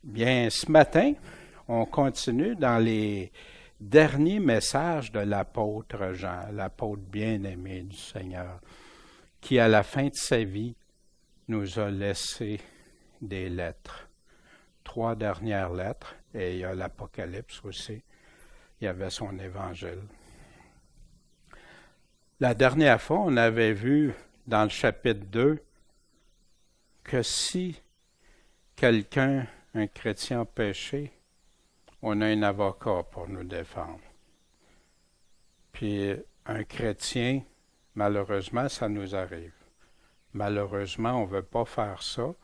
Bien, ce matin, on continue dans les derniers messages de l'apôtre Jean, l'apôtre bien-aimé du Seigneur, qui à la fin de sa vie nous a laissé des lettres. 3 dernières lettres, et il y a l'Apocalypse aussi. Il y avait son évangile. La dernière fois, on avait vu dans le chapitre 2 que si quelqu'un, un chrétien a péché, on a un avocat pour nous défendre. Puis un chrétien, malheureusement, ça nous arrive. Malheureusement, on ne veut pas faire ça,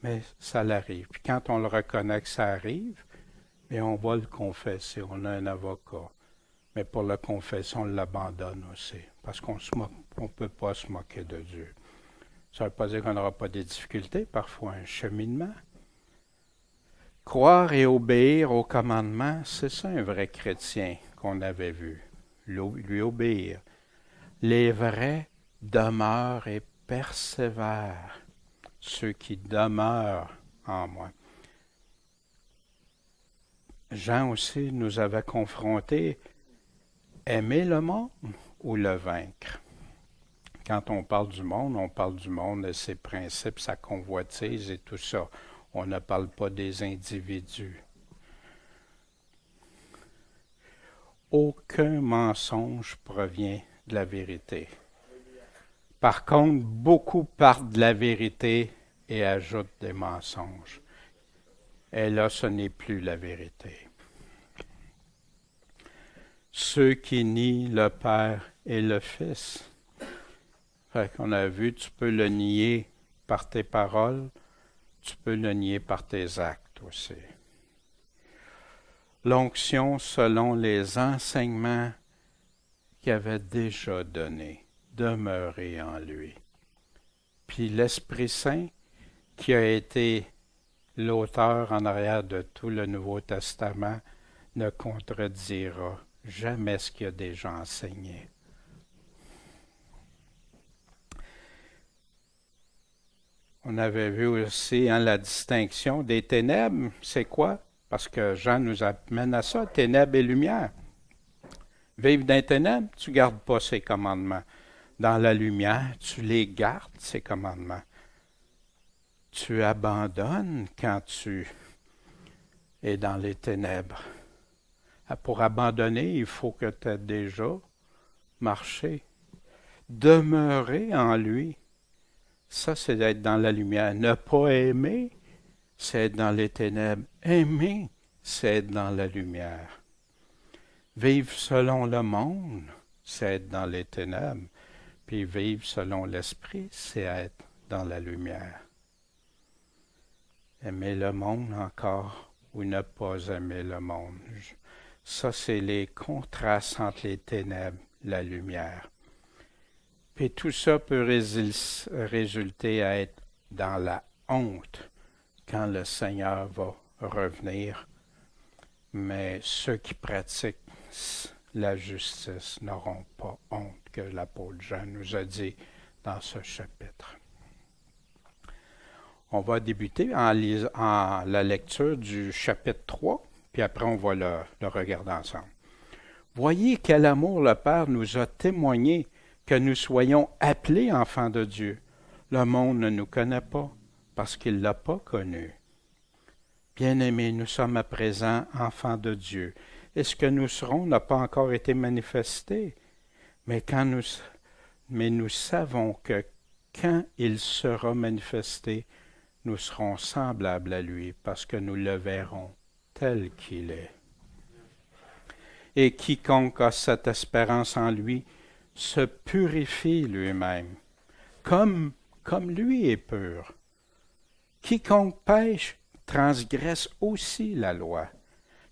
mais ça l'arrive. Puis quand on le reconnaît que ça arrive, bien, on va le confesser, on a un avocat. Mais pour le confesser, on l'abandonne aussi, parce qu'on ne peut pas se moquer de Dieu. Ça ne veut pas dire qu'on n'aura pas des difficultés, parfois un cheminement. Croire et obéir aux commandements, c'est ça un vrai chrétien qu'on avait vu, lui obéir. Les vrais demeurent et persévèrent, ceux qui demeurent en moi. Jean aussi nous avait confrontés, aimer le monde ou le vaincre? Quand on parle du monde et ses principes, sa convoitise et tout ça. On ne parle pas des individus. Aucun mensonge provient de la vérité. Par contre, beaucoup partent de la vérité et ajoutent des mensonges. Et là, ce n'est plus la vérité. Ceux qui nient le Père et le Fils. Fait qu'on a vu, tu peux le nier par tes paroles, tu peux le nier par tes actes aussi. L'onction selon les enseignements qu'il avait déjà donnés, demeurer en lui. Puis l'Esprit Saint, qui a été l'auteur en arrière de tout le Nouveau Testament, ne contredira jamais ce qu'il a déjà enseigné. On avait vu aussi la distinction des ténèbres, c'est quoi? Parce que Jean nous amène à ça, ténèbres et lumière. Vivre dans les ténèbres, tu ne gardes pas ses commandements. Dans la lumière, tu les gardes, ses commandements. Tu abandonnes quand tu es dans les ténèbres. Pour abandonner, il faut que tu aies déjà marché. Demeurer en lui. Ça, c'est d'être dans la lumière. Ne pas aimer, c'est être dans les ténèbres. Aimer, c'est être dans la lumière. Vivre selon le monde, c'est être dans les ténèbres. Puis vivre selon l'esprit, c'est être dans la lumière. Aimer le monde encore ou ne pas aimer le monde. Ça, c'est les contrastes entre les ténèbres et la lumière. Puis tout ça peut résulter à être dans la honte quand le Seigneur va revenir. Mais ceux qui pratiquent la justice n'auront pas honte, que l'apôtre Jean nous a dit dans ce chapitre. On va débuter en la lecture du chapitre 3, puis après on va le regarder ensemble. Voyez quel amour le Père nous a témoigné, que nous soyons appelés enfants de Dieu. Le monde ne nous connaît pas, parce qu'il ne l'a pas connu. Bien-aimés, nous sommes à présent enfants de Dieu. Et ce que nous serons n'a pas encore été manifesté. Mais nous savons que quand il sera manifesté, nous serons semblables à lui, parce que nous le verrons tel qu'il est. Et quiconque a cette espérance en lui se purifie lui-même, comme lui est pur. Quiconque pêche transgresse aussi la loi,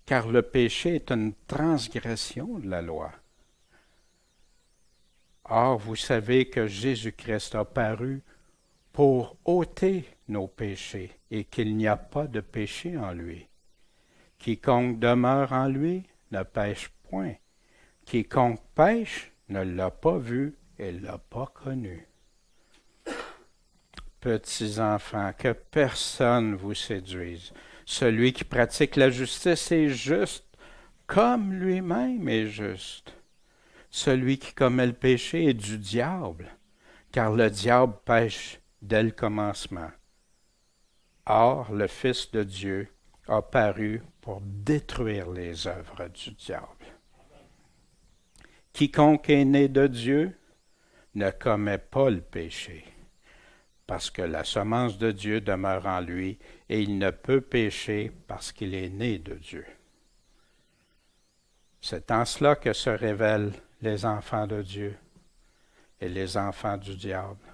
car le péché est une transgression de la loi. Or, vous savez que Jésus-Christ a paru pour ôter nos péchés et qu'il n'y a pas de péché en lui. Quiconque demeure en lui ne pêche point. Quiconque pêche ne l'a pas vu et ne l'a pas connu. Petits enfants, que personne vous séduise. Celui qui pratique la justice est juste, comme lui-même est juste. Celui qui commet le péché est du diable, car le diable pêche dès le commencement. Or, le Fils de Dieu a paru pour détruire les œuvres du diable. Quiconque est né de Dieu ne commet pas le péché, parce que la semence de Dieu demeure en lui, et il ne peut pécher parce qu'il est né de Dieu. C'est en cela que se révèlent les enfants de Dieu et les enfants du diable.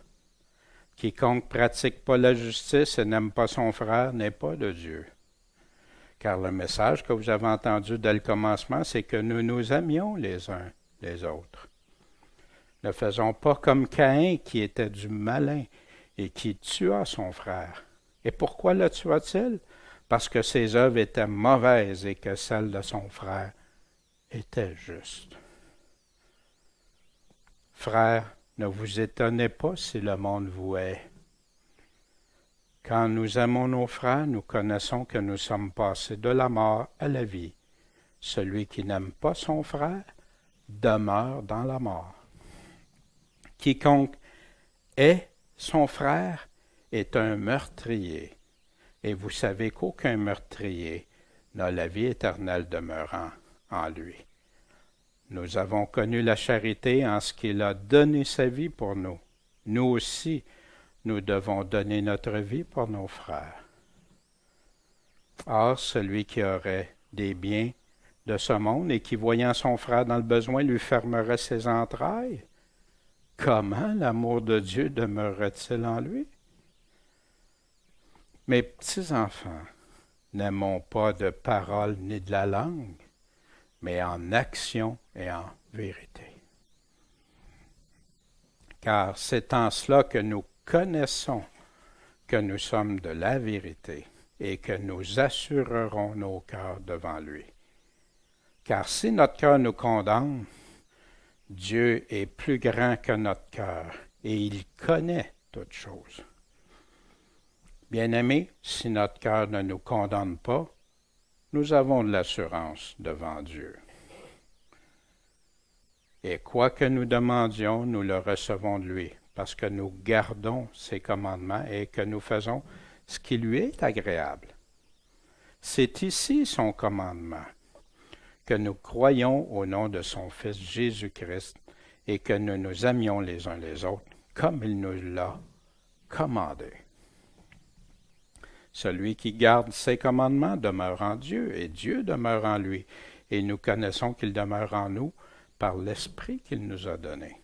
Quiconque pratique pas la justice et n'aime pas son frère n'est pas de Dieu. Car le message que vous avez entendu dès le commencement, c'est que nous nous aimions les uns les autres. Ne faisons pas comme Caïn qui était du malin et qui tua son frère. Et pourquoi le tua-t-il? Parce que ses œuvres étaient mauvaises et que celles de son frère étaient justes. Frères, ne vous étonnez pas si le monde vous hait. Quand nous aimons nos frères, nous connaissons que nous sommes passés de la mort à la vie. Celui qui n'aime pas son frère demeure dans la mort. Quiconque est son frère est un meurtrier, et vous savez qu'aucun meurtrier n'a la vie éternelle demeurant en lui. Nous avons connu la charité en ce qu'il a donné sa vie pour nous. Nous aussi, nous devons donner notre vie pour nos frères. Or, celui qui aurait des biens de ce monde et qui, voyant son frère dans le besoin, lui fermerait ses entrailles, comment l'amour de Dieu demeurerait-il en lui? Mes petits-enfants, n'aimons pas de parole ni de la langue, mais en action et en vérité. Car c'est en cela que nous connaissons que nous sommes de la vérité et que nous assurerons nos cœurs devant lui. Car si notre cœur nous condamne, Dieu est plus grand que notre cœur et il connaît toutes choses. Bien-aimés, si notre cœur ne nous condamne pas, nous avons de l'assurance devant Dieu. Et quoi que nous demandions, nous le recevons de lui, parce que nous gardons ses commandements et que nous faisons ce qui lui est agréable. C'est ici son commandement, que nous croyons au nom de son Fils Jésus-Christ et que nous nous aimions les uns les autres, comme il nous l'a commandé. Celui qui garde ses commandements demeure en Dieu, et Dieu demeure en lui, et nous connaissons qu'il demeure en nous par l'Esprit qu'il nous a donné.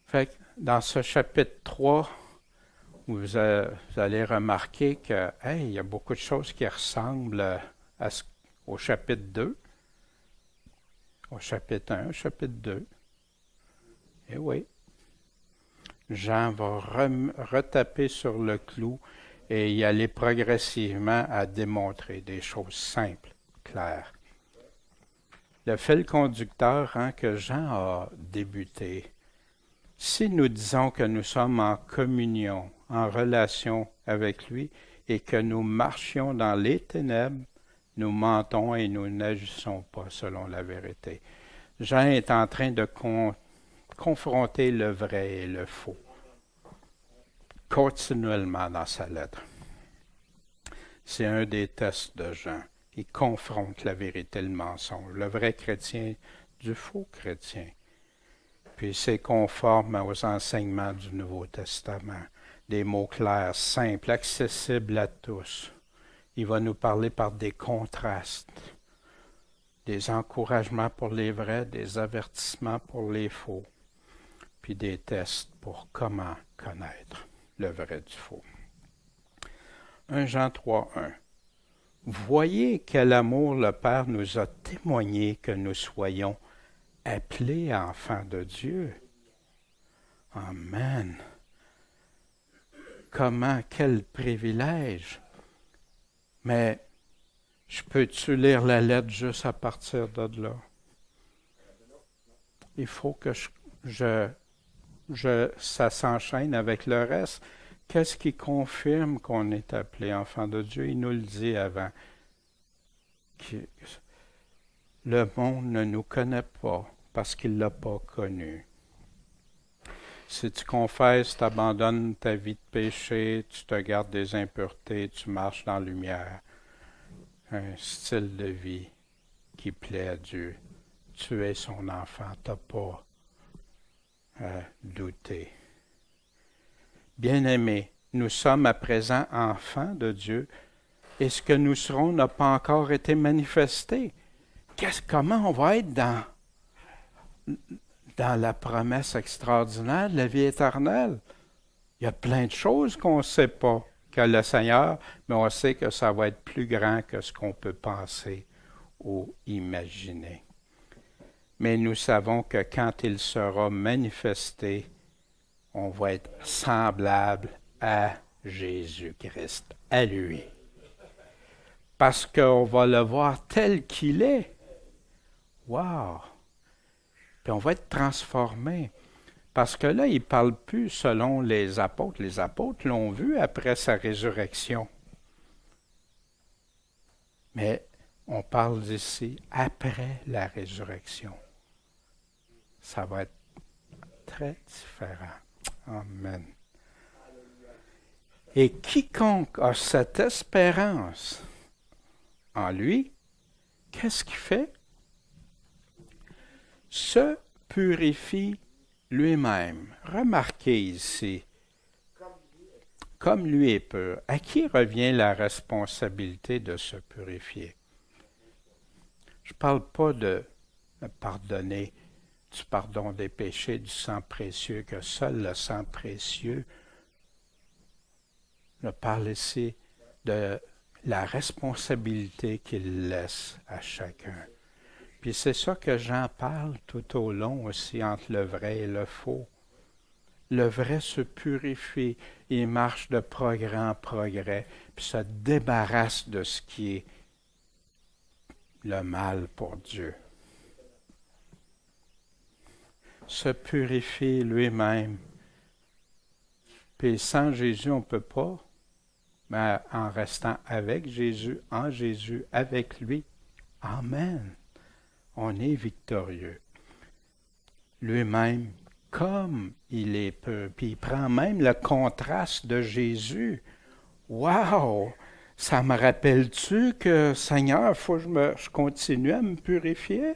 Fait que dans ce chapitre 3, vous allez remarquer que, il y a beaucoup de choses qui ressemblent au chapitre 2, au chapitre 1, au chapitre 2. Et oui. Jean va retaper sur le clou et y aller progressivement à démontrer des choses simples, claires. Le fil conducteur que Jean a débuté, si nous disons que nous sommes en communion, en relation avec lui et que nous marchions dans les ténèbres, nous mentons et nous n'agissons pas selon la vérité. Jean est en train de confronter le vrai et le faux, continuellement dans sa lettre. C'est un des tests de Jean. Il confronte la vérité et le mensonge, le vrai chrétien du faux chrétien. Puis c'est conforme aux enseignements du Nouveau Testament, des mots clairs, simples, accessibles à tous. Il va nous parler par des contrastes, des encouragements pour les vrais, des avertissements pour les faux, puis des tests pour comment connaître le vrai du faux. 1 Jean 3:1. Voyez quel amour le Père nous a témoigné que nous soyons appelés enfants de Dieu. Amen. Quel privilège. Mais je peux-tu lire la lettre juste à partir de là? Il faut que ça s'enchaîne avec le reste. Qu'est-ce qui confirme qu'on est appelé enfant de Dieu? Il nous le dit avant. Le monde ne nous connaît pas parce qu'il ne l'a pas connu. Si tu confesses, tu abandonnes ta vie de péché, tu te gardes des impuretés, tu marches dans la lumière, un style de vie qui plaît à Dieu, tu es son enfant, tu n'as pas à douter. Bien-aimés, nous sommes à présent enfants de Dieu et ce que nous serons n'a pas encore été manifesté. Comment on va être dans la promesse extraordinaire de la vie éternelle? Il y a plein de choses qu'on ne sait pas que le Seigneur, mais on sait que ça va être plus grand que ce qu'on peut penser ou imaginer. Mais nous savons que quand il sera manifesté, on va être semblable à Jésus-Christ, à lui. Parce qu'on va le voir tel qu'il est. Wow! Puis on va être transformé. Parce que là, il ne parle plus selon les apôtres. Les apôtres l'ont vu après sa résurrection. Mais on parle d'ici après la résurrection. Ça va être très différent. Amen. Et quiconque a cette espérance en lui, qu'est-ce qu'il fait? Se purifie lui-même. Remarquez ici, comme lui est pur, à qui revient la responsabilité de se purifier? Je ne parle pas de pardonner du pardon des péchés, du sang précieux, que seul le sang précieux. Je parle ici de la responsabilité qu'il laisse à chacun. Puis c'est ça que Jean parle tout au long aussi entre le vrai et le faux. Le vrai se purifie, il marche de progrès en progrès, puis se débarrasse de ce qui est le mal pour Dieu. Se purifie lui-même. Puis sans Jésus, on ne peut pas, mais en restant avec Jésus, en Jésus, avec lui. Amen. On est victorieux. Lui-même, comme il est pur. Puis il prend même le contraste de Jésus. Wow! Ça me rappelle-tu que, Seigneur, il faut que je continue à me purifier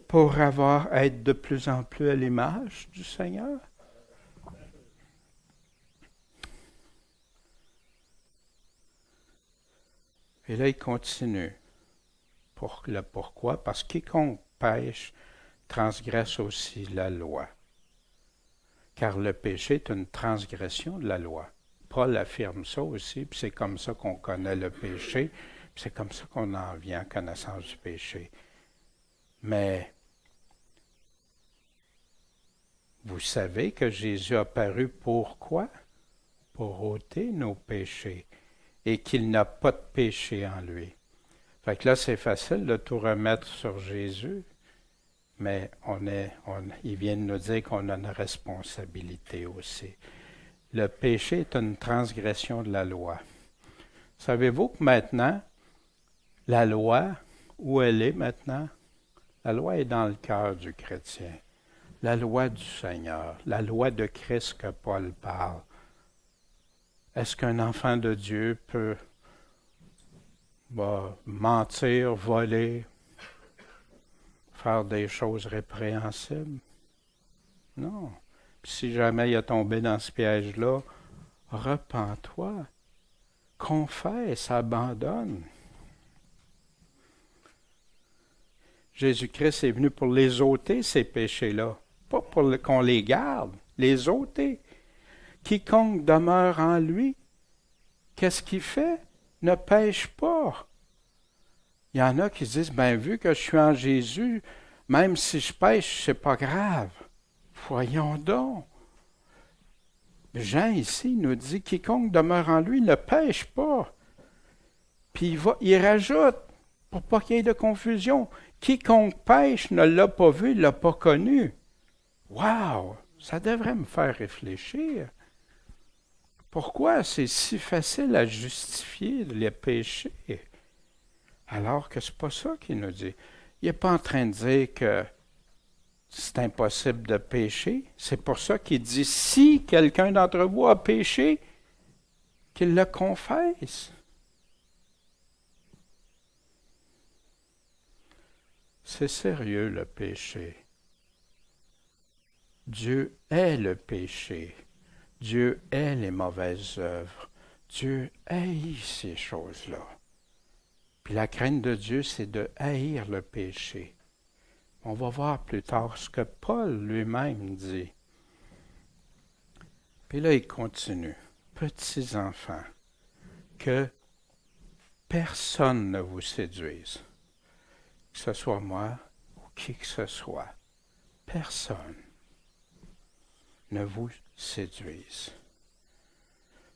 pour être de plus en plus à l'image du Seigneur? Et là, il continue. Pourquoi? Parce que quiconque pêche transgresse aussi la loi. Car le péché est une transgression de la loi. Paul affirme ça aussi, puis c'est comme ça qu'on connaît le péché, puis c'est comme ça qu'on en vient à connaissance du péché. Mais vous savez que Jésus a paru pour quoi? Pour ôter nos péchés, et qu'il n'a pas de péché en lui. Fait que là, c'est facile de tout remettre sur Jésus, mais il vient de nous dire qu'on a une responsabilité aussi. Le péché est une transgression de la loi. Savez-vous que maintenant, la loi, où elle est maintenant? La loi est dans le cœur du chrétien. La loi du Seigneur, la loi de Christ que Paul parle. Est-ce qu'un enfant de Dieu peut mentir, voler, faire des choses répréhensibles? Non. Puis si jamais il a tombé dans ce piège-là, repens-toi, confesse, abandonne. Jésus-Christ est venu pour les ôter, ces péchés-là, pas pour qu'on les garde, les ôter. Quiconque demeure en lui, qu'est-ce qu'il fait? Ne pêche pas. Il y en a qui disent, vu que je suis en Jésus, même si je pêche, c'est pas grave. Voyons donc. Jean ici nous dit, quiconque demeure en lui ne pêche pas. Puis il rajoute, pour pas qu'il y ait de confusion, quiconque pêche ne l'a pas vu, ne l'a pas connu. Wow! Ça devrait me faire réfléchir. Pourquoi c'est si facile à justifier les péchés? Alors que c'est pas ça qu'il nous dit. Il n'est pas en train de dire que c'est impossible de pécher. C'est pour ça qu'il dit, si quelqu'un d'entre vous a péché, qu'il le confesse. C'est sérieux le péché. Dieu est le péché. Dieu est les mauvaises œuvres. Dieu haït ces choses-là. Puis la crainte de Dieu, c'est de haïr le péché. On va voir plus tard ce que Paul lui-même dit. Puis là, il continue. Petits enfants, que personne ne vous séduise, que ce soit moi ou qui que ce soit. Personne ne vous séduise.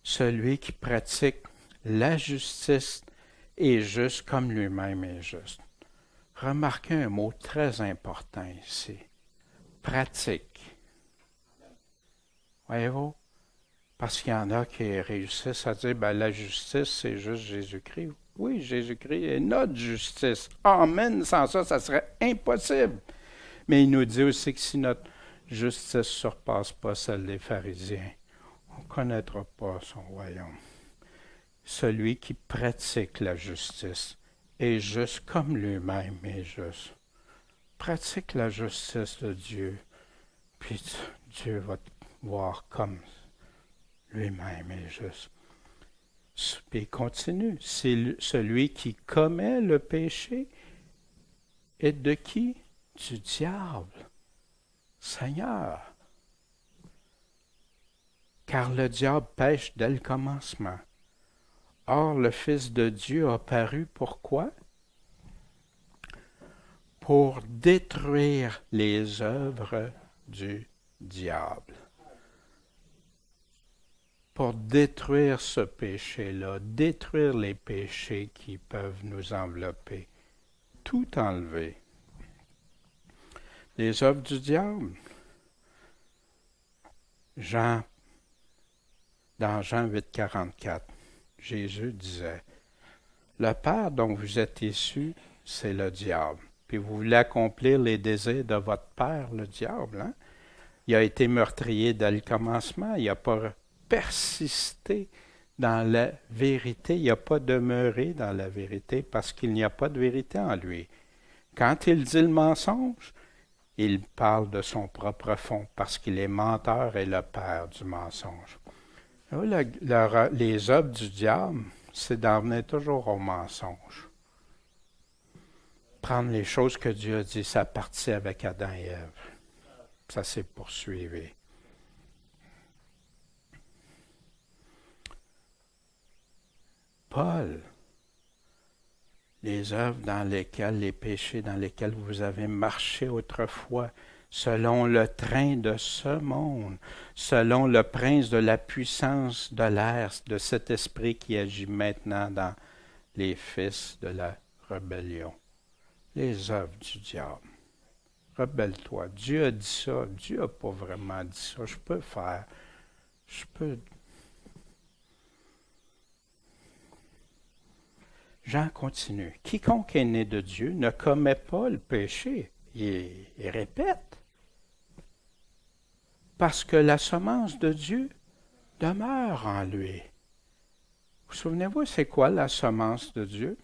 Celui qui pratique la justice est juste comme lui-même est juste. Remarquez un mot très important ici. Pratique. Voyez-vous? Parce qu'il y en a qui réussissent à dire, la justice, c'est juste Jésus-Christ. Oui, Jésus-Christ est notre justice. Amen. Sans ça, ça serait impossible. Mais il nous dit aussi que si notre justice ne surpasse pas celle des pharisiens, on ne connaîtra pas son royaume. Celui qui pratique la justice est juste comme lui-même est juste. Pratique la justice de Dieu, puis Dieu va te voir comme lui-même est juste. Puis il continue. C'est celui qui commet le péché est de qui? Du diable. Seigneur. Car le diable pêche dès le commencement. Or, le Fils de Dieu a paru pourquoi? Pour détruire les œuvres du diable. Pour détruire ce péché-là, détruire les péchés qui peuvent nous envelopper, tout enlever. Les œuvres du diable. Dans Jean 8,44, Jésus disait, « Le Père dont vous êtes issus, c'est le diable. Puis vous voulez accomplir les désirs de votre père, le diable. Hein? Il a été meurtrier dès le commencement, il n'a pas persisté dans la vérité, il n'a pas demeuré dans la vérité parce qu'il n'y a pas de vérité en lui. Quand il dit le mensonge, il parle de son propre fond parce qu'il est menteur et le père du mensonge. Les œuvres du diable, c'est d'en venir toujours au mensonge. Prendre les choses que Dieu a dit, ça partit avec Adam et Ève. Ça s'est poursuivi. Paul, les œuvres dans lesquelles, les péchés dans lesquels vous avez marché autrefois, selon le train de ce monde, selon le prince de la puissance de l'air, de cet esprit qui agit maintenant dans les fils de la rébellion. Les œuvres du diable. Rebelle-toi. Dieu a dit ça. Dieu n'a pas vraiment dit ça. Je peux. Jean continue. Quiconque est né de Dieu ne commet pas le péché. Il répète. Parce que la semence de Dieu demeure en lui. Vous souvenez-vous, c'est quoi la semence de Dieu?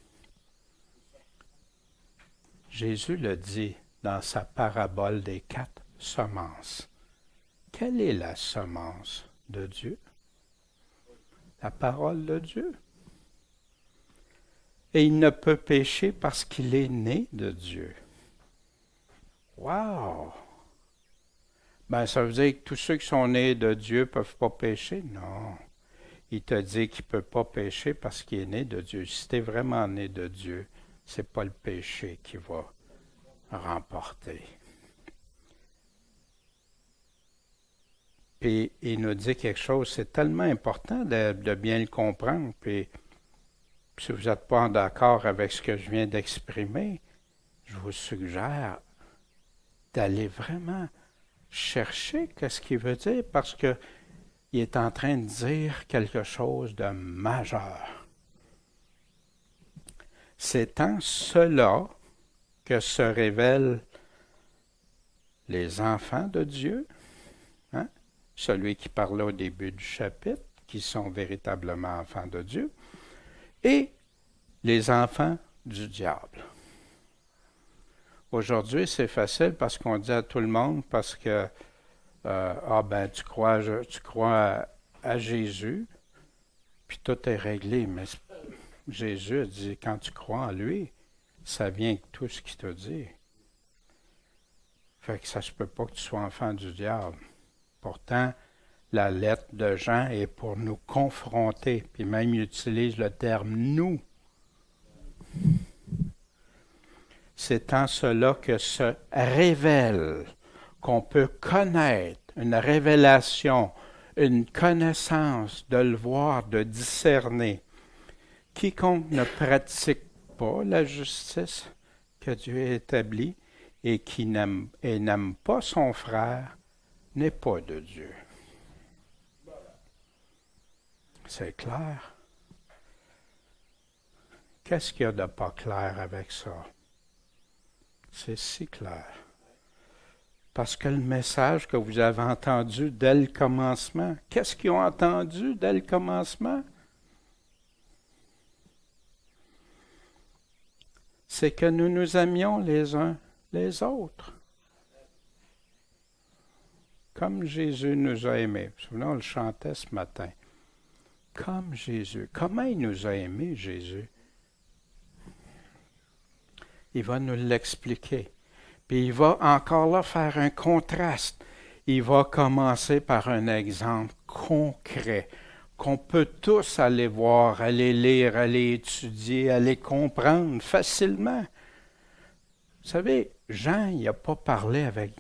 Jésus le dit dans sa parabole des 4 semences. Quelle est la semence de Dieu? La parole de Dieu. Et il ne peut pécher parce qu'il est né de Dieu. Wow! Ça veut dire que tous ceux qui sont nés de Dieu ne peuvent pas pécher? Non. Il te dit qu'il ne peut pas pécher parce qu'il est né de Dieu. Si tu es vraiment né de Dieu, ce n'est pas le péché qui va remporter. Puis il nous dit quelque chose, c'est tellement important de bien le comprendre. Puis si vous n'êtes pas d'accord avec ce que je viens d'exprimer, je vous suggère d'aller vraiment chercher qu'est-ce qu'il veut dire, parce que il est en train de dire quelque chose de majeur. C'est en cela que se révèlent les enfants de Dieu, hein? Celui qui parlait au début du chapitre, qui sont véritablement enfants de Dieu, et les enfants du diable. Aujourd'hui, c'est facile parce qu'on dit à tout le monde, parce que tu crois à Jésus, puis tout est réglé. Mais Jésus a dit, quand tu crois en lui, ça vient avec tout ce qu'il t'a dit. Fait que ça se peut pas que tu sois enfant du diable. Pourtant, la lettre de Jean est pour nous confronter, puis même il utilise le terme « nous ». C'est en cela que se révèle, qu'on peut connaître, une révélation, une connaissance, de le voir, de discerner. Quiconque ne pratique pas la justice que Dieu a établie et qui n'aime pas son frère n'est pas de Dieu. C'est clair? Qu'est-ce qu'il y a de pas clair avec ça? C'est si clair. Parce que le message que vous avez entendu dès le commencement, qu'est-ce qu'ils ont entendu dès le commencement? C'est que nous nous aimions les uns les autres. Comme Jésus nous a aimés. Vous vous souvenez, on le chantait ce matin. Comme Jésus. Comment il nous a aimés, Jésus? Il va nous l'expliquer. Puis il va encore là faire un contraste. Il va commencer par un exemple concret qu'on peut tous aller voir, aller lire, aller étudier, aller comprendre facilement. Vous savez, Jean, il n'a pas parlé avec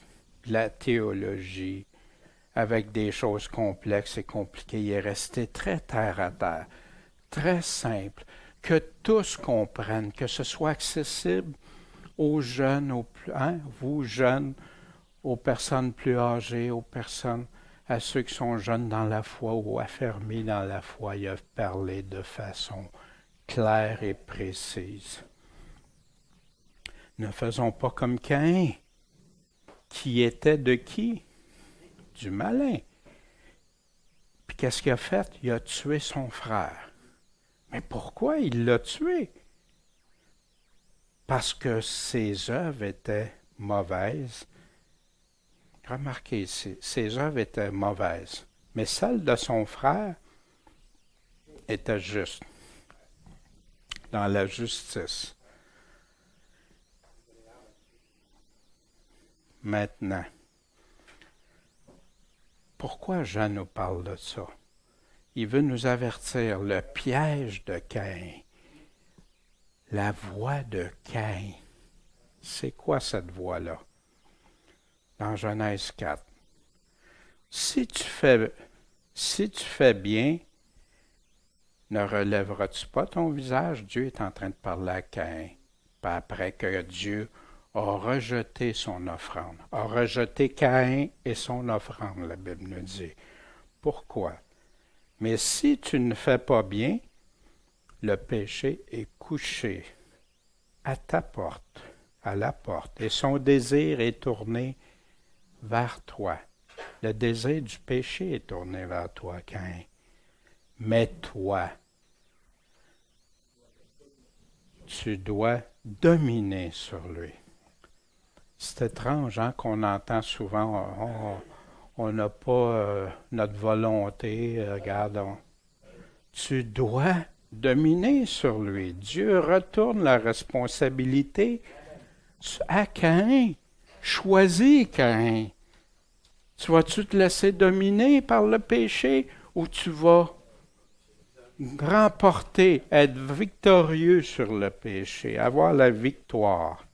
la théologie, avec des choses complexes et compliquées. Il est resté très terre à terre, très simple, que tous comprennent, que ce soit accessible aux jeunes, vous jeunes, aux personnes plus âgées, à ceux qui sont jeunes dans la foi ou affermis dans la foi. Il a parlé de façon claire et précise. Ne faisons pas comme Caïn, qui était de qui? Du malin. Puis qu'est-ce qu'il a fait? Il a tué son frère. Mais pourquoi il l'a tué? Parce que ses œuvres étaient mauvaises. Remarquez ici, ses œuvres étaient mauvaises, mais celles de son frère étaient justes, dans la justice. Maintenant, pourquoi Jean nous parle de ça? Il veut nous avertir le piège de Caïn. La voie de Caïn. C'est quoi cette voie-là? Dans Genèse 4. Si tu fais bien, ne relèveras-tu pas ton visage? Dieu est en train de parler à Caïn. Puis après que Dieu a rejeté son offrande, a rejeté Caïn et son offrande, la Bible nous dit. Pourquoi? Mais si tu ne fais pas bien, le péché est couché à ta porte, à la porte, et son désir est tourné vers toi. Le désir du péché est tourné vers toi, Caïn. Mais toi, tu dois dominer sur lui. C'est étrange qu'on entend souvent, on n'a pas notre volonté, regarde, tu dois dominer sur lui. Dieu retourne la responsabilité à Caïn. Choisis Caïn. Tu vas-tu te laisser dominer par le péché ou tu vas remporter, être victorieux sur le péché, avoir la victoire?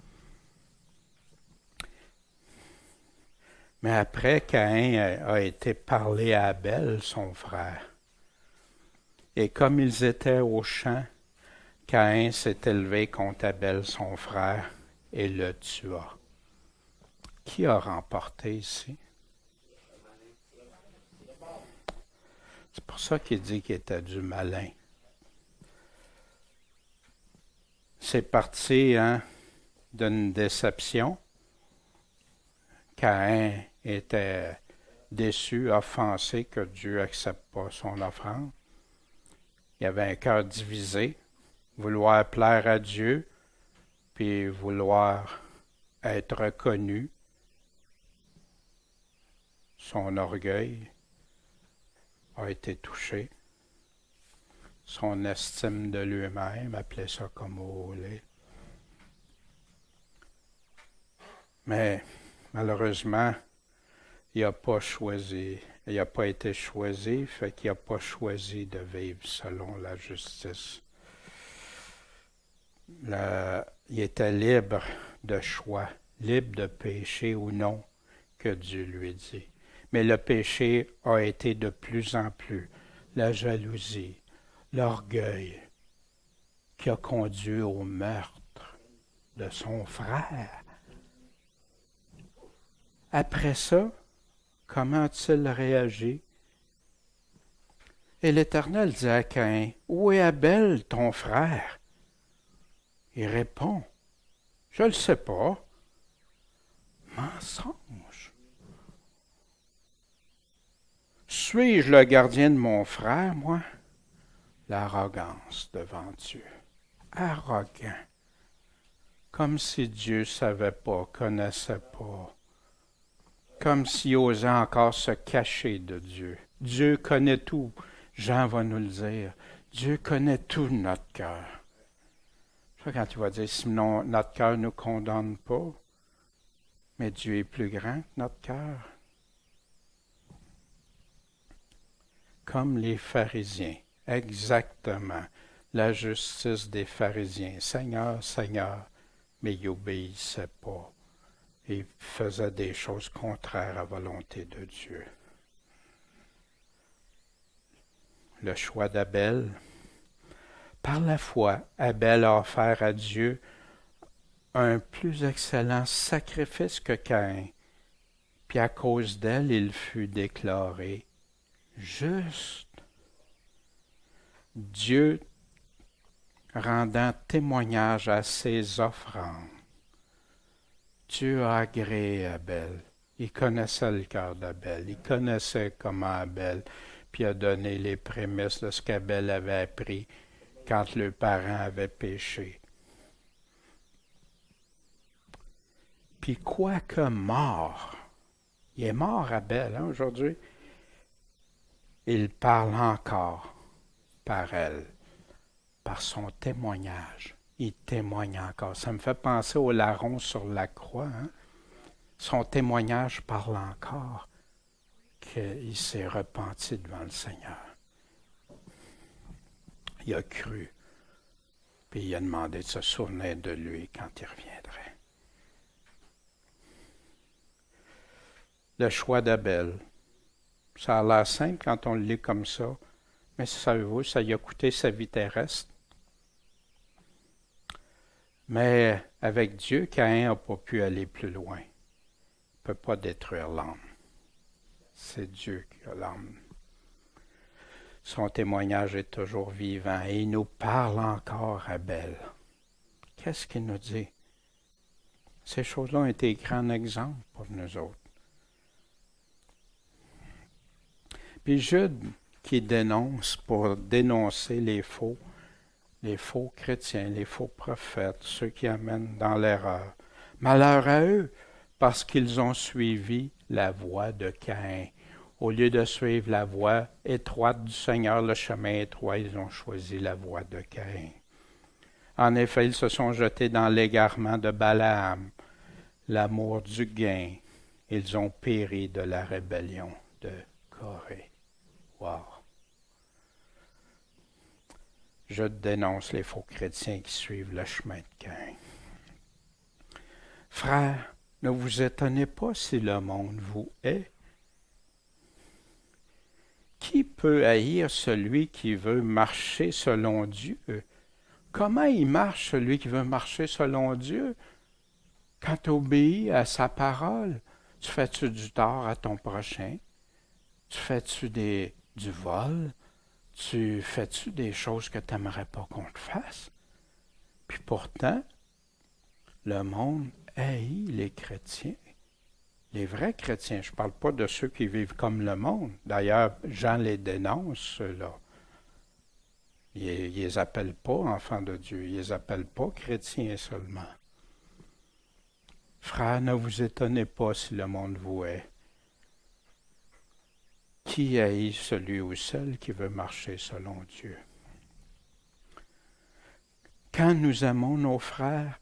Mais après, Caïn a été parlé à Abel, son frère. Et comme ils étaient au champ, Caïn s'est élevé contre Abel, son frère, et le tua. Qui a remporté ici? C'est pour ça qu'il dit qu'il était du malin. C'est parti d'une déception. Caïn était déçu, offensé que Dieu n'accepte pas son offrande. Il avait un cœur divisé, vouloir plaire à Dieu, puis vouloir être reconnu. Son orgueil a été touché. Son estime de lui-même, appelez ça comme vous voulez. Mais malheureusement, il n'a pas choisi. Il n'a pas été choisi, fait qu'il n'a pas choisi de vivre selon la justice. Il était libre de choix, libre de pécher ou non, que Dieu lui dit. Mais le péché a été de plus en plus la jalousie, l'orgueil, qui a conduit au meurtre de son frère. Après ça, comment a-t-il réagi? Et l'Éternel dit à Caïn, « Où est Abel, ton frère? » Il répond, « Je ne le sais pas. » Mensonge. Suis-je le gardien de mon frère, moi? L'arrogance devant Dieu. Arrogant. Comme si Dieu ne savait pas, connaissait pas. Comme s'il osait encore se cacher de Dieu. Dieu connaît tout. Jean va nous le dire. Dieu connaît tout de notre cœur. Ça, quand tu vas dire, sinon notre cœur ne nous condamne pas, mais Dieu est plus grand que notre cœur. Comme les pharisiens, exactement, la justice des pharisiens. Seigneur, Seigneur, mais ils n'obéissaient pas. Ils faisaient des choses contraires à la volonté de Dieu. Le choix d'Abel. Par la foi, Abel a offert à Dieu un plus excellent sacrifice que Caïn. Puis à cause d'elle, il fut déclaré juste. Dieu rendant témoignage à ses offrandes. Dieu a agréé Abel. Il connaissait le cœur d'Abel. Il connaissait comment Abel, puis a donné les prémices de ce qu'Abel avait appris quand le parent avait péché. Puis quoique mort, il est mort Abel aujourd'hui, il parle encore par elle, par son témoignage. Il témoigne encore. Ça me fait penser au larron sur la croix. Son témoignage parle encore qu'il s'est repenti devant le Seigneur. Il a cru. Puis il a demandé de se souvenir de lui quand il reviendrait. Le choix d'Abel. Ça a l'air simple quand on le lit comme ça. Mais savez-vous, ça lui a coûté sa vie terrestre. Mais avec Dieu, Caïn n'a pas pu aller plus loin. Il ne peut pas détruire l'âme. C'est Dieu qui a l'âme. Son témoignage est toujours vivant et il nous parle encore, Abel. Qu'est-ce qu'il nous dit? Ces choses-là ont été un grand exemple pour nous autres. Puis Jude, qui dénonce pour dénoncer les faux chrétiens, les faux prophètes, ceux qui amènent dans l'erreur. Malheur à eux, parce qu'ils ont suivi la voie de Caïn. Au lieu de suivre la voie étroite du Seigneur, le chemin étroit, ils ont choisi la voie de Caïn. En effet, ils se sont jetés dans l'égarement de Balaam, l'amour du gain. Ils ont péri de la rébellion de Corée. Wow! Je dénonce les faux chrétiens qui suivent le chemin de Caïn. Frères, ne vous étonnez pas si le monde vous hait. Qui peut haïr celui qui veut marcher selon Dieu? Comment il marche celui qui veut marcher selon Dieu? Quand tu obéis à sa parole, tu fais-tu du tort à ton prochain? Tu fais-tu du du vol? Tu fais-tu des choses que tu n'aimerais pas qu'on te fasse? Puis pourtant, le monde haït les chrétiens. Les vrais chrétiens, je ne parle pas de ceux qui vivent comme le monde. D'ailleurs, Jean les dénonce, ceux-là. Il ne les appelle pas enfants de Dieu, il ne les appelle pas chrétiens seulement. Frères, ne vous étonnez pas si le monde vous hait. Qui haït celui ou celle qui veut marcher selon Dieu? Quand nous aimons nos frères,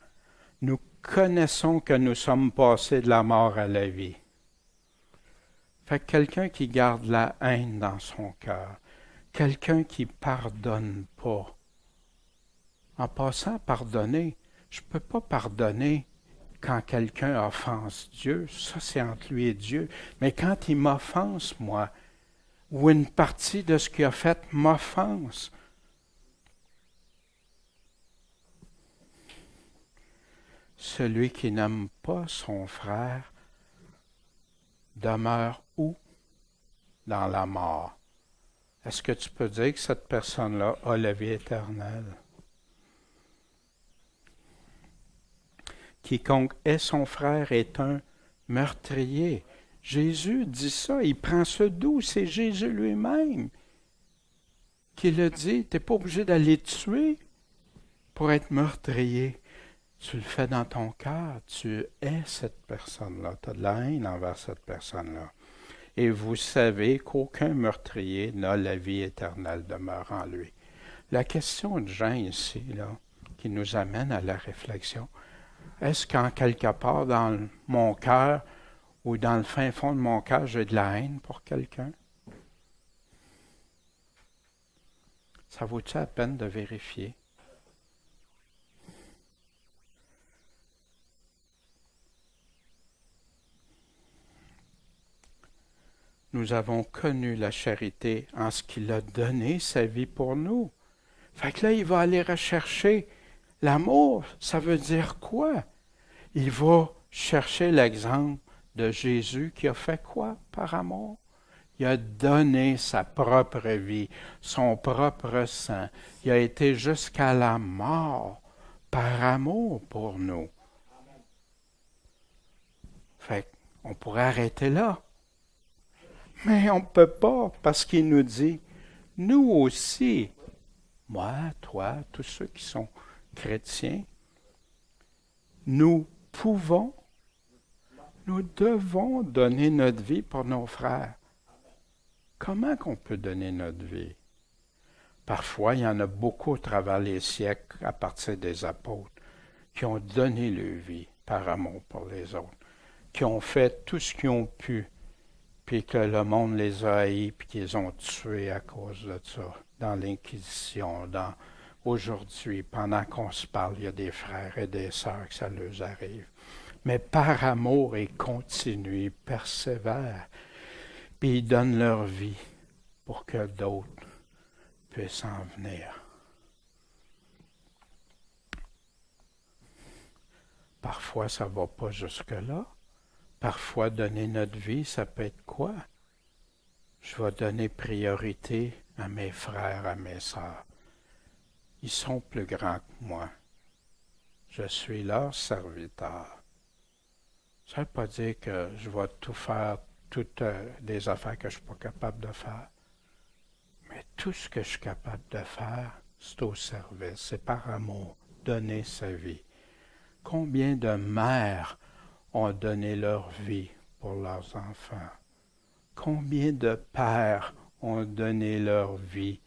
nous connaissons que nous sommes passés de la mort à la vie. Fait que quelqu'un qui garde la haine dans son cœur, quelqu'un qui pardonne pas. En passant, pardonner, je ne peux pas pardonner quand quelqu'un offense Dieu, ça c'est entre lui et Dieu, mais quand il m'offense, moi, ou une partie de ce qu'il a fait m'offense, celui qui n'aime pas son frère demeure où? Dans la mort. Est-ce que tu peux dire que cette personne-là a la vie éternelle? Quiconque est son frère est un meurtrier. Jésus dit ça, il prend ce doux, c'est Jésus lui-même qui le dit. Tu n'es pas obligé d'aller tuer pour être meurtrier. Tu le fais dans ton cœur, tu es cette personne-là, tu as de la haine envers cette personne-là. Et vous savez qu'aucun meurtrier n'a la vie éternelle demeure en lui. La question de Jean ici, là, qui nous amène à la réflexion, est-ce qu'en quelque part dans mon cœur ou dans le fin fond de mon cœur, j'ai de la haine pour quelqu'un? Ça vaut-il la peine de vérifier? Nous avons connu la charité en ce qu'il a donné sa vie pour nous. Fait que là, il va aller rechercher l'amour. Ça veut dire quoi? Il va chercher l'exemple de Jésus qui a fait quoi par amour? Il a donné sa propre vie, son propre sang. Il a été jusqu'à la mort par amour pour nous. Fait qu'on pourrait arrêter là. Mais on ne peut pas parce qu'il nous dit, nous aussi, moi, toi, tous ceux qui sont chrétiens, nous pouvons, nous devons donner notre vie pour nos frères. Comment qu'on peut donner notre vie? Parfois, il y en a beaucoup à travers les siècles, à partir des apôtres, qui ont donné leur vie par amour pour les autres, qui ont fait tout ce qu'ils ont pu, puis que le monde les a haïs, puis qu'ils ont tués à cause de ça, dans l'Inquisition, aujourd'hui, pendant qu'on se parle, il y a des frères et des sœurs que ça leur arrive. Mais par amour, ils continuent, ils persévèrent, puis ils donnent leur vie pour que d'autres puissent en venir. Parfois, ça ne va pas jusque-là. Parfois, donner notre vie, ça peut être quoi? Je vais donner priorité à mes frères, à mes sœurs. Ils sont plus grands que moi. Je suis leur serviteur. Ça ne veut pas dire que je vais tout faire, toutes des affaires que je ne suis pas capable de faire. Mais tout ce que je suis capable de faire, c'est au service, c'est par amour, donner sa vie. Combien de mères ont donné leur vie pour leurs enfants? Combien de pères ont donné leur vie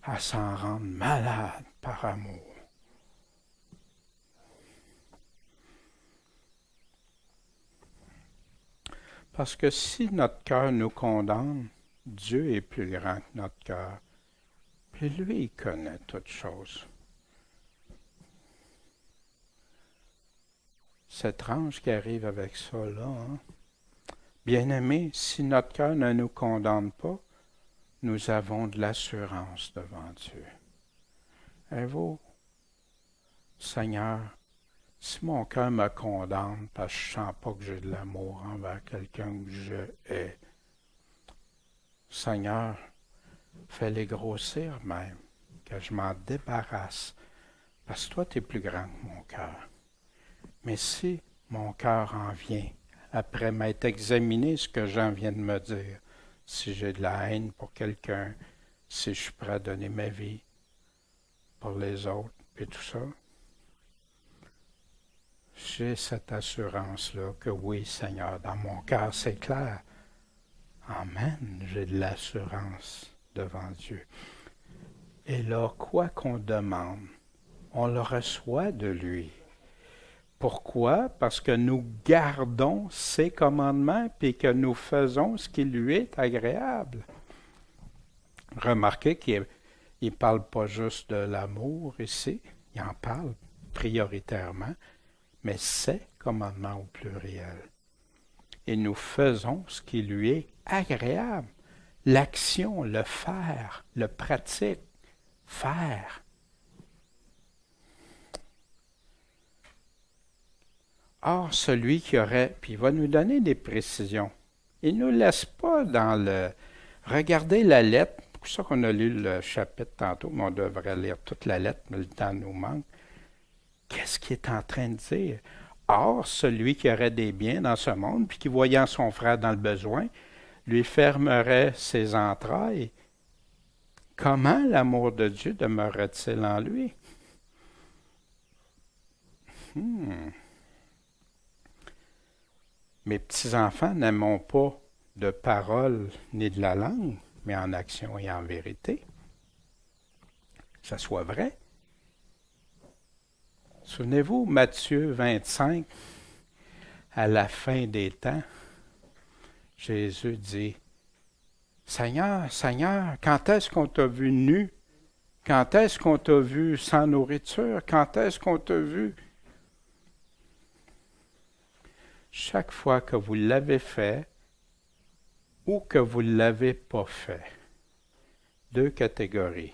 à s'en rendre malades par amour? Parce que si notre cœur nous condamne, Dieu est plus grand que notre cœur. Puis lui, il connaît toutes choses. C'est étrange qui arrive avec ça, là. Hein? Bien-aimés, si notre cœur ne nous condamne pas, nous avons de l'assurance devant Dieu. Et vous, Seigneur, si mon cœur me condamne parce que je ne sens pas que j'ai de l'amour envers quelqu'un que je hais, Seigneur, Fais-les grossir même, que je m'en débarrasse. Parce que toi, tu es plus grand que mon cœur. Mais si mon cœur en vient, après m'être examiné ce que Jean vient de me dire, si j'ai de la haine pour quelqu'un, si je suis prêt à donner ma vie pour les autres, et tout ça, j'ai cette assurance-là que oui, Seigneur, dans mon cœur, c'est clair. Amen, j'ai de l'assurance devant Dieu. Et là, quoi qu'on demande, on le reçoit de lui. Pourquoi? Parce que nous gardons ses commandements et que nous faisons ce qui lui est agréable. Remarquez qu'il ne parle pas juste de l'amour ici, il en parle prioritairement, mais ses commandements au pluriel. Et nous faisons ce qui lui est agréable. L'action, le faire, le pratique, faire. Or, celui qui aurait, puis il va nous donner des précisions. Il ne nous laisse pas dans le... Regardez la lettre, c'est pour ça qu'on a lu le chapitre tantôt, mais on devrait lire toute la lettre, mais le temps nous manque. Qu'est-ce qu'il est en train de dire? Or, celui qui aurait des biens dans ce monde, puis qui, voyant son frère dans le besoin, lui fermerait ses entrailles, comment l'amour de Dieu demeurerait-il en lui? Mes petits-enfants n'aimons pas de parole ni de la langue, mais en action et en vérité. Que ça soit vrai. Souvenez-vous, Matthieu 25, à la fin des temps, Jésus dit, « Seigneur, Seigneur, quand est-ce qu'on t'a vu nu? Quand est-ce qu'on t'a vu sans nourriture? Quand est-ce qu'on t'a vu? » Chaque fois que vous l'avez fait ou que vous ne l'avez pas fait, deux catégories.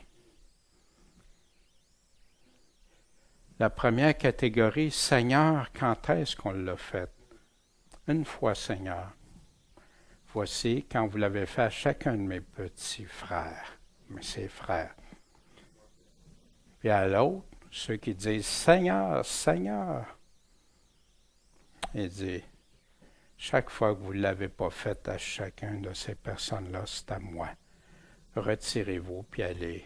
La première catégorie, Seigneur, quand est-ce qu'on l'a fait? Une fois, Seigneur. Voici quand vous l'avez fait à chacun de mes petits frères, ses frères. Puis à l'autre, ceux qui disent Seigneur, Seigneur. Il dit, chaque fois que vous ne l'avez pas fait à chacun de ces personnes-là, c'est à moi. Retirez-vous puis allez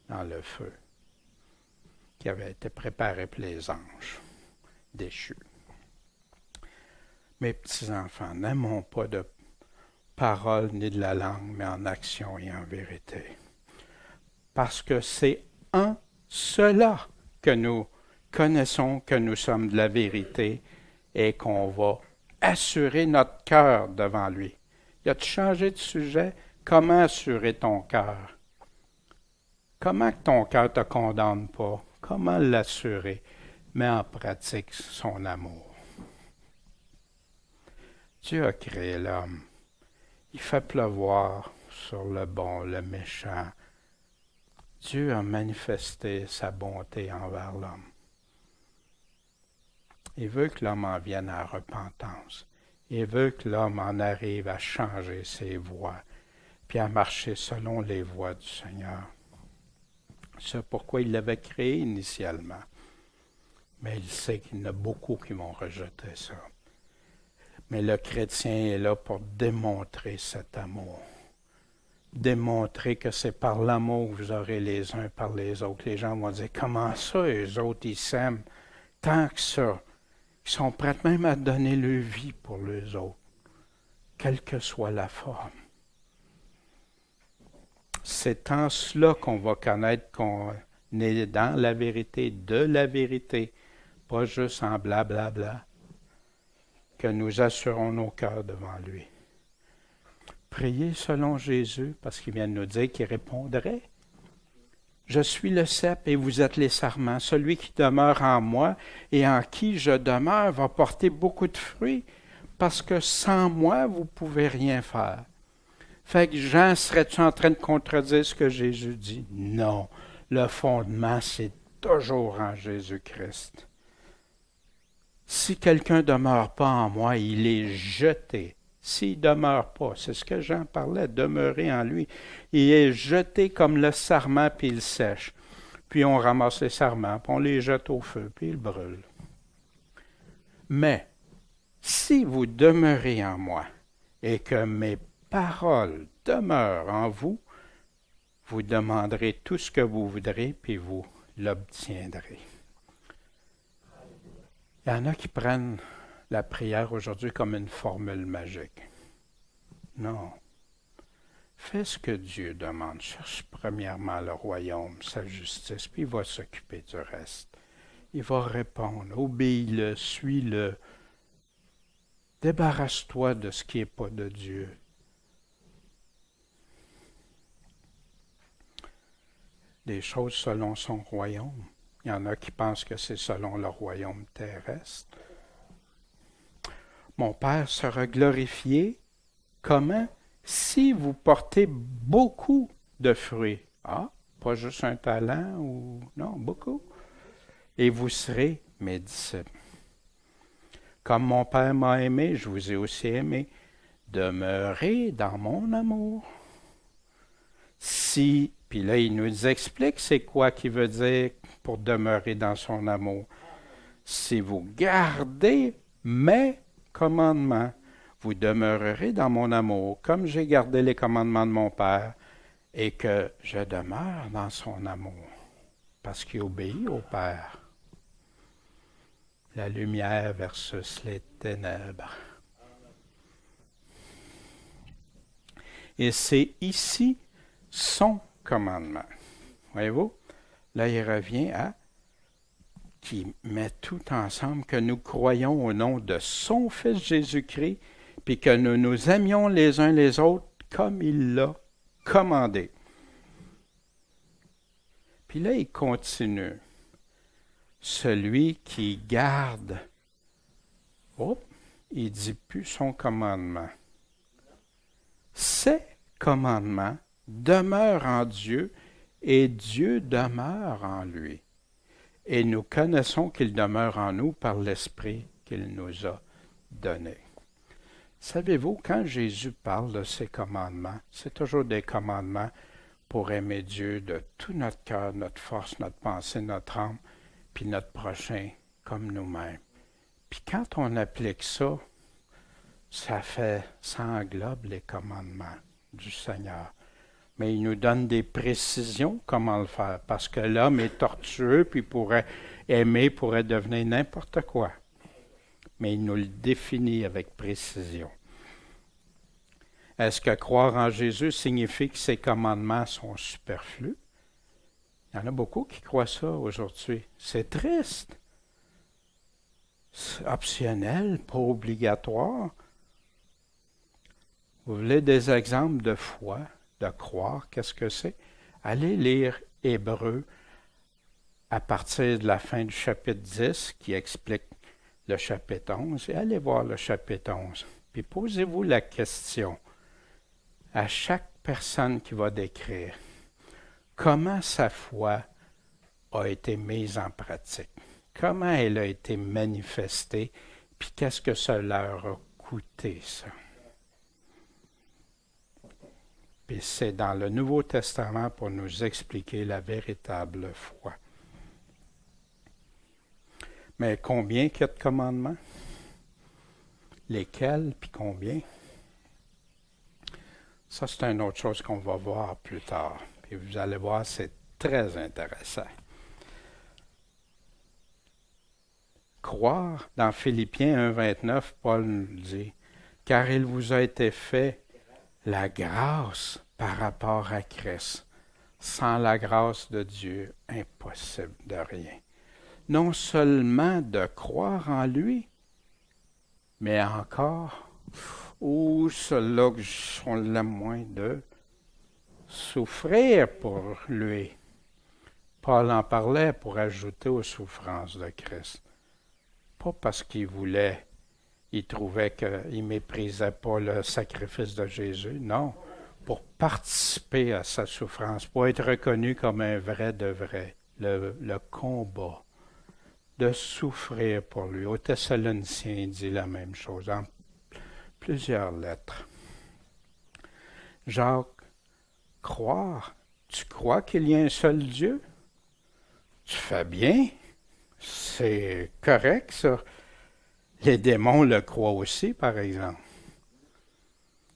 dans le feu qui avait été préparé pour les anges déchus. Mes petits-enfants, n'aimons pas de parole ni de la langue, mais en action et en vérité. Parce que c'est en cela que nous connaissons que nous sommes de la vérité et qu'on va assurer notre cœur devant lui. Y a-tu changé de sujet? Comment assurer ton cœur? Comment que ton cœur ne te condamne pas? Comment l'assurer? Mets en pratique son amour. Dieu a créé l'homme. Il fait pleuvoir sur le bon, le méchant. Dieu a manifesté sa bonté envers l'homme. Il veut que l'homme en vienne à la repentance. Il veut que l'homme en arrive à changer ses voies, puis à marcher selon les voies du Seigneur. C'est pourquoi il l'avait créé initialement. Mais il sait qu'il y en a beaucoup qui vont rejeter ça. Mais le chrétien est là pour démontrer cet amour. Démontrer que c'est par l'amour que vous aurez les uns par les autres. Les gens vont dire, comment ça, eux autres, ils s'aiment tant que ça. Ils sont prêts même à donner leur vie pour les autres, quelle que soit la forme. C'est en cela qu'on va connaître qu'on est dans la vérité, de la vérité, pas juste en blablabla, que nous assurons nos cœurs devant lui. Priez selon Jésus, parce qu'il vient de nous dire qu'il répondrait. Je suis le cep et vous êtes les sarments. Celui qui demeure en moi et en qui je demeure va porter beaucoup de fruits, parce que sans moi, vous ne pouvez rien faire. Fait que Jean, serais-tu en train de contredire ce que Jésus dit? Non. Le fondement, c'est toujours en Jésus-Christ. Si quelqu'un ne demeure pas en moi, il est jeté. s'il ne demeure pas, c'est ce que Jean parlait, demeurer en lui, il est jeté comme le sarment, puis il sèche. Puis on ramasse les sarments, puis on les jette au feu, puis ils brûlent. Mais, si vous demeurez en moi, et que mes paroles demeurent en vous, vous demanderez tout ce que vous voudrez, puis vous l'obtiendrez. Il y en a qui prennent la prière aujourd'hui comme une formule magique. Non. Fais ce que Dieu demande. Cherche premièrement le royaume, sa justice, puis il va s'occuper du reste. Il va répondre. Obéis-le, suis-le. Débarrasse-toi de ce qui n'est pas de Dieu. Des choses selon son royaume. Il y en a qui pensent que c'est selon le royaume terrestre. Mon Père sera glorifié. Comment? Si vous portez beaucoup de fruits. Ah, pas juste un talent ou... Non, beaucoup. Et vous serez mes disciples. Comme mon Père m'a aimé, je vous ai aussi aimé. Demeurez dans mon amour. Si, puis là, il nous explique c'est quoi qu'il veut dire pour demeurer dans son amour. Si vous gardez mes commandements, vous demeurerez dans mon amour, comme j'ai gardé les commandements de mon Père, et que je demeure dans son amour, parce qu'il obéit au Père. La lumière versus les ténèbres. Et c'est ici son commandement. Voyez-vous? Là, il revient à qui met tout ensemble, que nous croyons au nom de son Fils Jésus-Christ, puis que nous nous aimions les uns les autres comme il l'a commandé. Puis là, il continue. Celui qui garde, il ne dit plus son commandement. Ses commandements demeurent en Dieu et Dieu demeure en lui. Et nous connaissons qu'il demeure en nous par l'Esprit qu'il nous a donné. Savez-vous, quand Jésus parle de ses commandements, c'est toujours des commandements pour aimer Dieu de tout notre cœur, notre force, notre pensée, notre âme, puis notre prochain comme nous-mêmes. Puis quand on applique ça, ça englobe les commandements du Seigneur. Mais il nous donne des précisions comment le faire, parce que l'homme est tortueux, puis pourrait devenir n'importe quoi. Mais il nous le définit avec précision. Est-ce que croire en Jésus signifie que ses commandements sont superflus? Il y en a beaucoup qui croient ça aujourd'hui. C'est triste. C'est optionnel, pas obligatoire. Vous voulez des exemples de foi, de croire? Qu'est-ce que c'est? Allez lire Hébreux à partir de la fin du chapitre 10 qui explique le chapitre 11 et allez voir le chapitre 11. Puis posez-vous la question à chaque personne qui va décrire comment sa foi a été mise en pratique, comment elle a été manifestée, puis qu'est-ce que ça leur a coûté, ça. Puis c'est dans le Nouveau Testament pour nous expliquer la véritable foi. Mais combien qu'il y a de commandements? Lesquels, puis combien? Ça, c'est une autre chose qu'on va voir plus tard. Puis vous allez voir, c'est très intéressant. Croire, dans Philippiens 1,29, Paul nous dit, « Car il vous a été fait la grâce par rapport à Christ. Sans la grâce de Dieu, impossible de rien. » Non seulement de croire en lui, mais encore, celui-là on l'aime moins, de souffrir pour lui. Paul en parlait pour ajouter aux souffrances de Christ. Pas parce qu'il voulait, il trouvait qu'il ne méprisait pas le sacrifice de Jésus, non, pour participer à sa souffrance, pour être reconnu comme un vrai de vrai, le combat, de souffrir pour lui. Aux Thessaloniciens, il dit la même chose. En plusieurs lettres. Jacques, croire. Tu crois qu'il y a un seul Dieu? Tu fais bien. C'est correct, ça. Les démons le croient aussi, par exemple.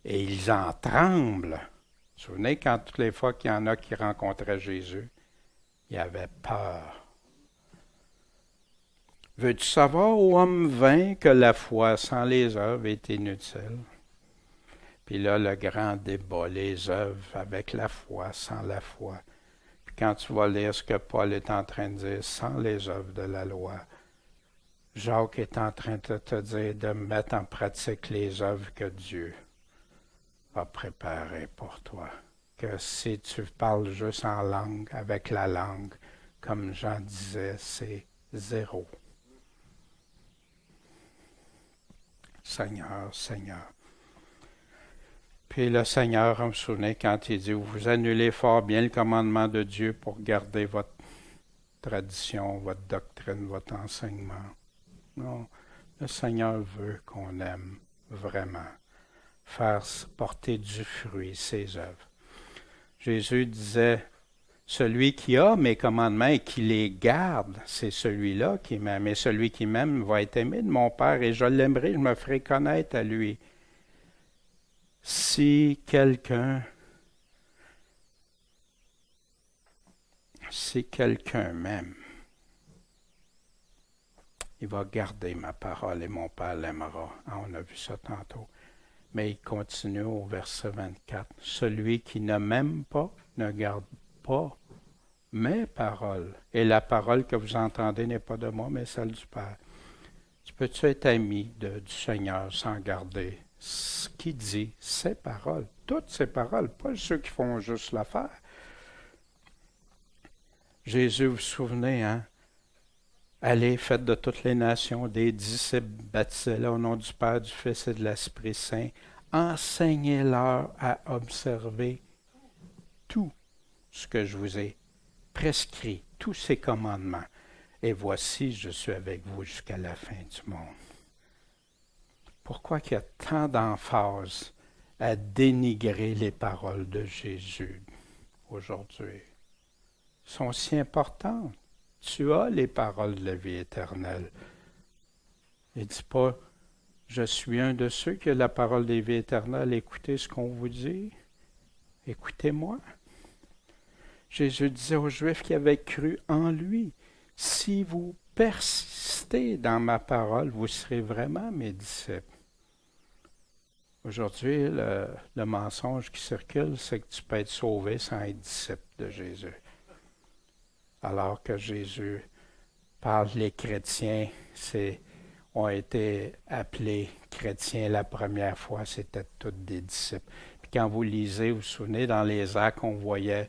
Et ils en tremblent. Vous vous souvenez, quand toutes les fois qu'il y en a qui rencontraient Jésus, il avait peur. Veux-tu savoir, ô homme vain, que la foi sans les œuvres est inutile? Puis là, le grand débat, les œuvres avec la foi, sans la foi. Puis quand tu vas lire ce que Paul est en train de dire, sans les œuvres de la loi, Jacques est en train de te dire de mettre en pratique les œuvres que Dieu a préparées pour toi. Que si tu parles juste en langue, avec la langue, comme Jean disait, c'est zéro. Seigneur, Seigneur. Puis le Seigneur, je me souviens quand il dit, vous annulez fort bien le commandement de Dieu pour garder votre tradition, votre doctrine, votre enseignement. Non, le Seigneur veut qu'on aime vraiment, faire porter du fruit, ses œuvres. Jésus disait, celui qui a mes commandements et qui les garde, c'est celui-là qui m'aime. Et celui qui m'aime va être aimé de mon Père et je l'aimerai, je me ferai connaître à lui. Si quelqu'un m'aime, il va garder ma parole et mon Père l'aimera. Ah, on a vu ça tantôt. Mais il continue au verset 24. Celui qui ne m'aime pas ne garde pas mes paroles. Et la parole que vous entendez n'est pas de moi, mais celle du Père. Tu peux-tu être ami du Seigneur sans garder ce qu'il dit, ses paroles, toutes ses paroles, pas ceux qui font juste l'affaire. Jésus, vous vous souvenez, hein? Allez, faites de toutes les nations des disciples, baptisez-les au nom du Père, du Fils et de l'Esprit Saint. Enseignez-leur à observer tout ce que je vous ai prescrit, tous ces commandements. Et voici, je suis avec vous jusqu'à la fin du monde. Pourquoi qu'il y a tant d'emphase à dénigrer les paroles de Jésus aujourd'hui? Elles sont si importantes. Tu as les paroles de la vie éternelle. Il ne dit pas, je suis un de ceux qui a la parole de la vie éternelle, écoutez ce qu'on vous dit, écoutez-moi. Jésus disait aux Juifs qui avaient cru en lui, si vous persistez dans ma parole, vous serez vraiment mes disciples. Aujourd'hui, le mensonge qui circule, c'est que tu peux être sauvé sans être disciple de Jésus. Alors que Jésus parle, les chrétiens ont été appelés chrétiens la première fois, c'était tous des disciples. Puis quand vous lisez, vous vous souvenez, dans les Actes, on voyait,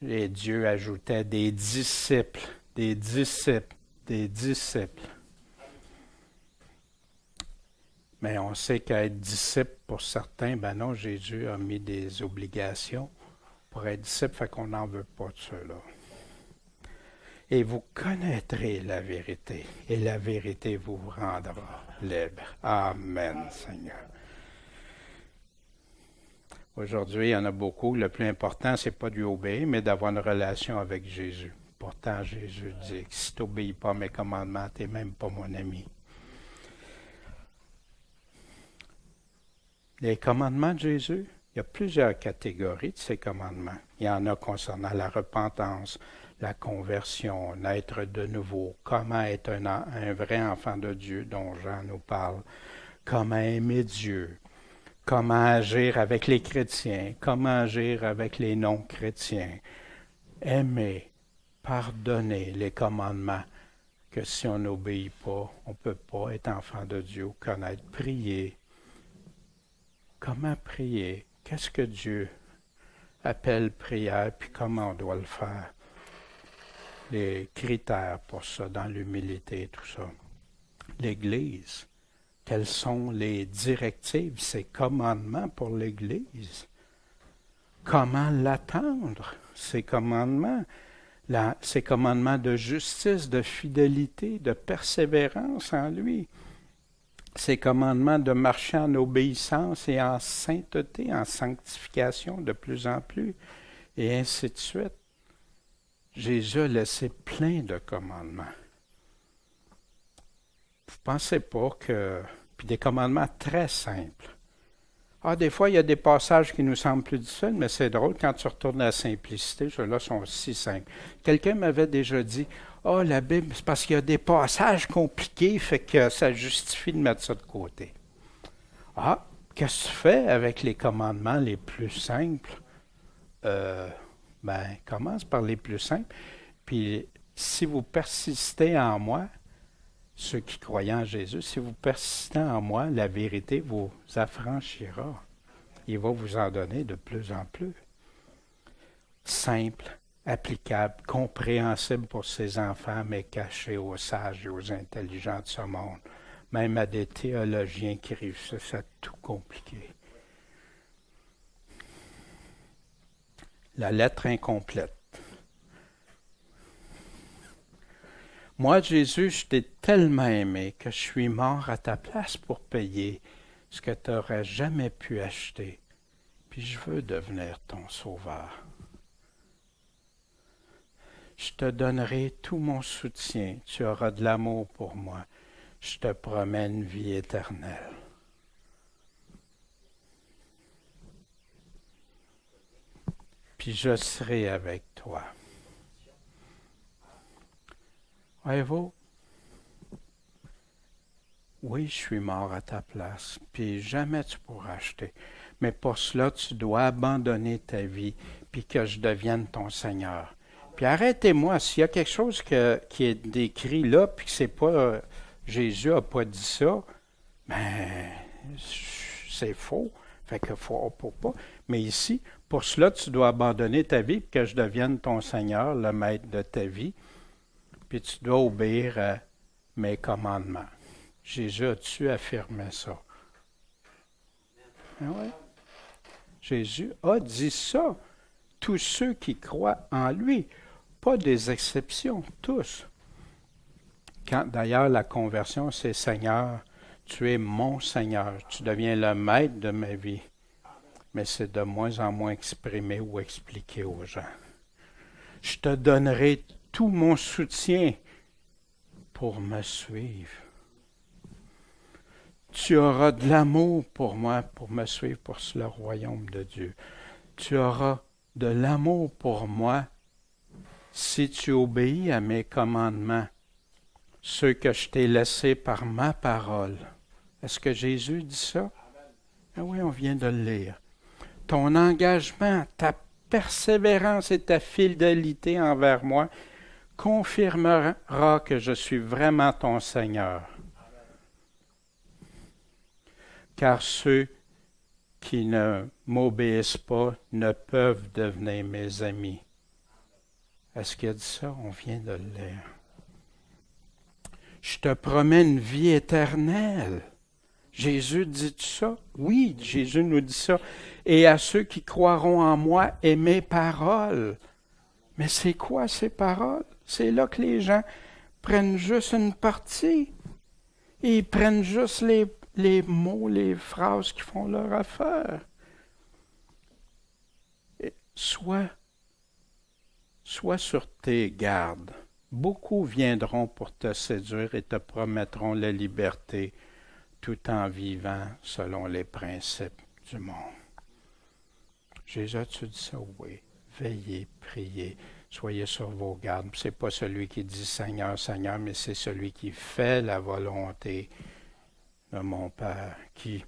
et Dieu ajoutait des disciples, des disciples, des disciples. Mais on sait qu'être disciple, pour certains, ben non, Jésus a mis des obligations pour être disciple, fait qu'on n'en veut pas de ceux-là. Et vous connaîtrez la vérité, et la vérité vous rendra libre. Amen, Seigneur. Aujourd'hui, il y en a beaucoup. Le plus important, c'est pas de lui obéir, mais d'avoir une relation avec Jésus. Pourtant, Jésus dit que si tu n'obéis pas à mes commandements, tu n'es même pas mon ami. Les commandements de Jésus, il y a plusieurs catégories de ces commandements. Il y en a concernant la repentance, la conversion, naître de nouveau, comment être un vrai enfant de Dieu dont Jean nous parle, comment aimer Dieu, comment agir avec les chrétiens, comment agir avec les non-chrétiens, aimer, pardonner les commandements, que si on n'obéit pas, on ne peut pas être enfant de Dieu, connaître, prier. Comment prier? Qu'est-ce que Dieu appelle prière, puis comment on doit le faire? Les critères pour ça, dans l'humilité, tout ça. L'Église, quelles sont les directives, ces commandements pour l'Église? Comment l'attendre, ces commandements? Ces commandements de justice, de fidélité, de persévérance en lui. ces commandements de marcher en obéissance et en sainteté, en sanctification de plus en plus, et ainsi de suite. Jésus a laissé plein de commandements. Vous ne pensez pas que... Puis des commandements très simples. Des fois, il y a des passages qui nous semblent plus difficiles, mais c'est drôle, quand tu retournes à la simplicité, ceux-là sont si simples. Quelqu'un m'avait déjà dit, la Bible, c'est parce qu'il y a des passages compliqués, fait que ça justifie de mettre ça de côté. Qu'est-ce que tu fais avec les commandements les plus simples? Commence par les plus simples. Puis, si vous persistez en moi, ceux qui croient en Jésus, si vous persistez en moi, la vérité vous affranchira. Il va vous en donner de plus en plus. Simple, applicable, compréhensible pour ses enfants, mais caché aux sages et aux intelligents de ce monde. Même à des théologiens qui réussissent à tout compliquer. La lettre incomplète. Moi, Jésus, je t'ai tellement aimé que je suis mort à ta place pour payer ce que tu n'aurais jamais pu acheter. Puis je veux devenir ton sauveur. Je te donnerai tout mon soutien. Tu auras de l'amour pour moi. Je te promets une vie éternelle. Puis je serai avec toi. Voyez-vous? Oui, je suis mort à ta place, puis jamais tu pourras acheter. Mais pour cela, tu dois abandonner ta vie, puis que je devienne ton Seigneur. Puis arrêtez-moi, s'il y a quelque chose qui est décrit là, puis que c'est pas Jésus n'a pas dit ça, c'est faux. Fait que faut pas. Mais ici, pour cela, tu dois abandonner ta vie, puis que je devienne ton Seigneur, le maître de ta vie. Puis tu dois obéir à mes commandements. Jésus a-tu affirmé ça? Ouais. Jésus a dit ça. Tous ceux qui croient en lui, pas des exceptions, tous. D'ailleurs, la conversion, c'est Seigneur, tu es mon Seigneur, tu deviens le maître de ma vie. Mais c'est de moins en moins exprimé ou expliqué aux gens. Je te donnerai tout mon soutien pour me suivre. Tu auras de l'amour pour moi, pour me suivre pour le royaume de Dieu. Tu auras de l'amour pour moi si tu obéis à mes commandements, ceux que je t'ai laissés par ma parole. Est-ce que Jésus dit ça? Oui, on vient de le lire. Ton engagement, ta persévérance et ta fidélité envers moi confirmera que je suis vraiment ton Seigneur. Car ceux qui ne m'obéissent pas ne peuvent devenir mes amis. Est-ce qu'il a dit ça? On vient de le lire. Je te promets une vie éternelle. Jésus dit ça? Oui, Jésus nous dit ça. Et à ceux qui croiront en moi et mes paroles. Mais c'est quoi ces paroles? C'est là que les gens prennent juste une partie. Et ils prennent juste les mots, les phrases qui font leur affaire. Sois sur tes gardes. Beaucoup viendront pour te séduire et te promettront la liberté tout en vivant selon les principes du monde. Jésus, tu dis ça? Oui. Veillez, priez, soyez sur vos gardes. Ce n'est pas celui qui dit Seigneur, Seigneur, mais c'est celui qui fait la volonté de mon Père. Qui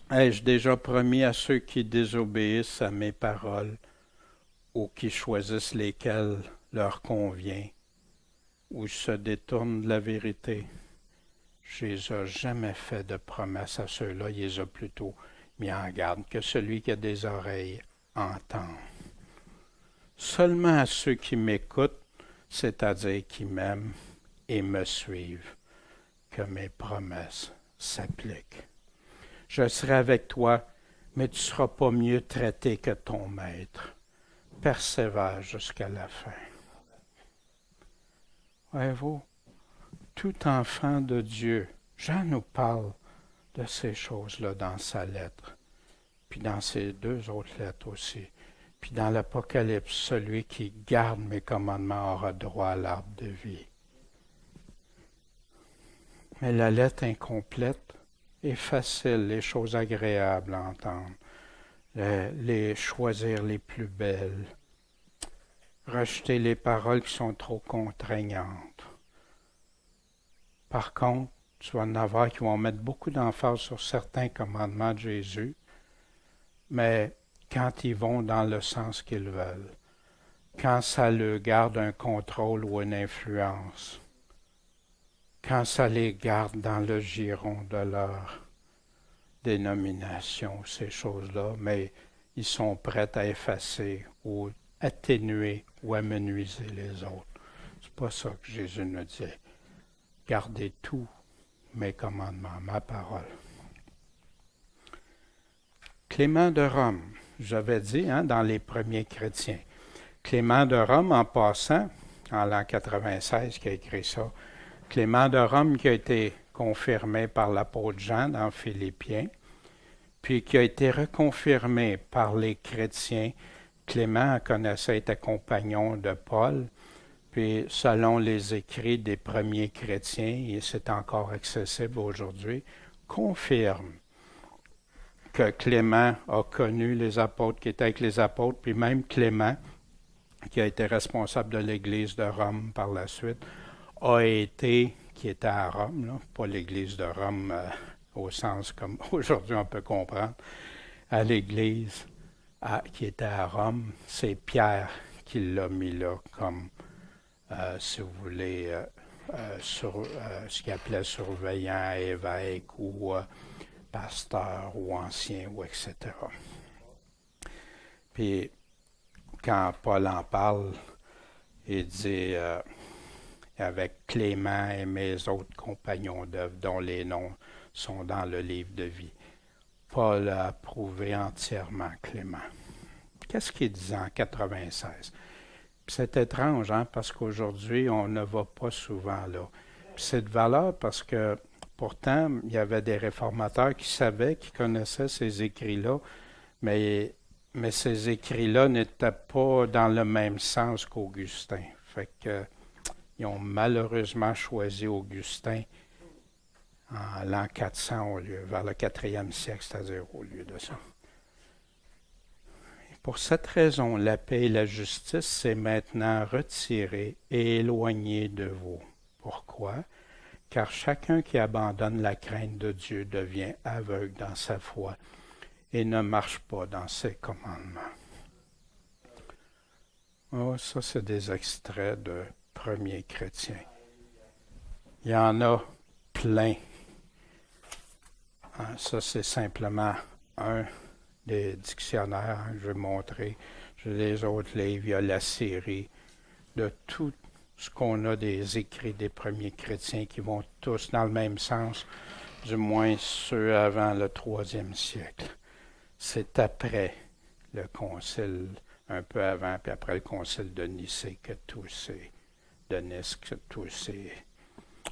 ai-je déjà promis à ceux qui désobéissent à mes paroles ou qui choisissent lesquelles leur convient ou se détournent de la vérité? Jésus n'a jamais fait de promesse à ceux-là, il les a plutôt mis en garde. Que celui qui a des oreilles entende. Seulement à ceux qui m'écoutent, c'est-à-dire qui m'aiment et me suivent, que mes promesses s'appliquent. Je serai avec toi, mais tu ne seras pas mieux traité que ton maître. Persévère jusqu'à la fin. Voyez-vous, tout enfant de Dieu Jean nous parle de ces choses-là dans sa lettre, puis dans ses 2 autres lettres aussi. Puis dans l'Apocalypse, celui qui garde mes commandements aura droit à l'arbre de vie. Mais la lettre incomplète est facile, les choses agréables à entendre, les choisir les plus belles, rejeter les paroles qui sont trop contraignantes. Par contre, tu vas en avoir qui vont mettre beaucoup d'emphase sur certains commandements de Jésus, mais quand ils vont dans le sens qu'ils veulent, quand ça leur garde un contrôle ou une influence, quand ça les garde dans le giron de leur dénomination, ces choses-là, mais ils sont prêts à effacer ou atténuer ou amenuiser les autres. C'est pas ça que Jésus nous dit. Gardez tous mes commandements, ma parole. Clément de Rome, j'avais dit dans les premiers chrétiens. Clément de Rome, en passant, en l'an 96 qui a écrit ça, Clément de Rome qui a été confirmé par l'apôtre Jean dans Philippiens, puis qui a été reconfirmé par les chrétiens. Clément connaissait, était compagnon de Paul, puis selon les écrits des premiers chrétiens, et c'est encore accessible aujourd'hui, confirme que Clément a connu les apôtres, qui étaient avec les apôtres, puis même Clément, qui a été responsable de l'Église de Rome par la suite, qui était à Rome, là, pas l'Église de Rome au sens comme aujourd'hui on peut comprendre, à l'Église qui était à Rome, c'est Pierre qui l'a mis là comme, si vous voulez, ce qu'il appelait surveillant, évêque ou pasteur ou ancien, ou etc. Puis, quand Paul en parle, il dit avec Clément et mes autres compagnons d'œuvre, dont les noms sont dans le livre de vie. Paul a approuvé entièrement Clément. Qu'est-ce qu'il disait en 96? Puis c'est étrange, parce qu'aujourd'hui, on ne va pas souvent là. Puis c'est de valeur parce que pourtant, il y avait des réformateurs qui savaient, qui connaissaient ces écrits-là, mais ces écrits-là n'étaient pas dans le même sens qu'Augustin. Fait que ils ont malheureusement choisi Augustin en l'an 400 vers le 4e siècle, c'est-à-dire au lieu de ça. Et pour cette raison, la paix et la justice s'est maintenant retirée et éloignée de vous. Pourquoi? Car chacun qui abandonne la crainte de Dieu devient aveugle dans sa foi et ne marche pas dans ses commandements. Oh, ça, c'est des extraits de premiers chrétiens. Il y en a plein. Ça, c'est simplement un des dictionnaires que je vais montrer. J'ai les autres livres, il y a la série de tout ce qu'on a des écrits des premiers chrétiens qui vont tous dans le même sens, du moins ceux avant le 3e siècle. C'est après le concile, un peu avant, puis après le concile de Nicée que tout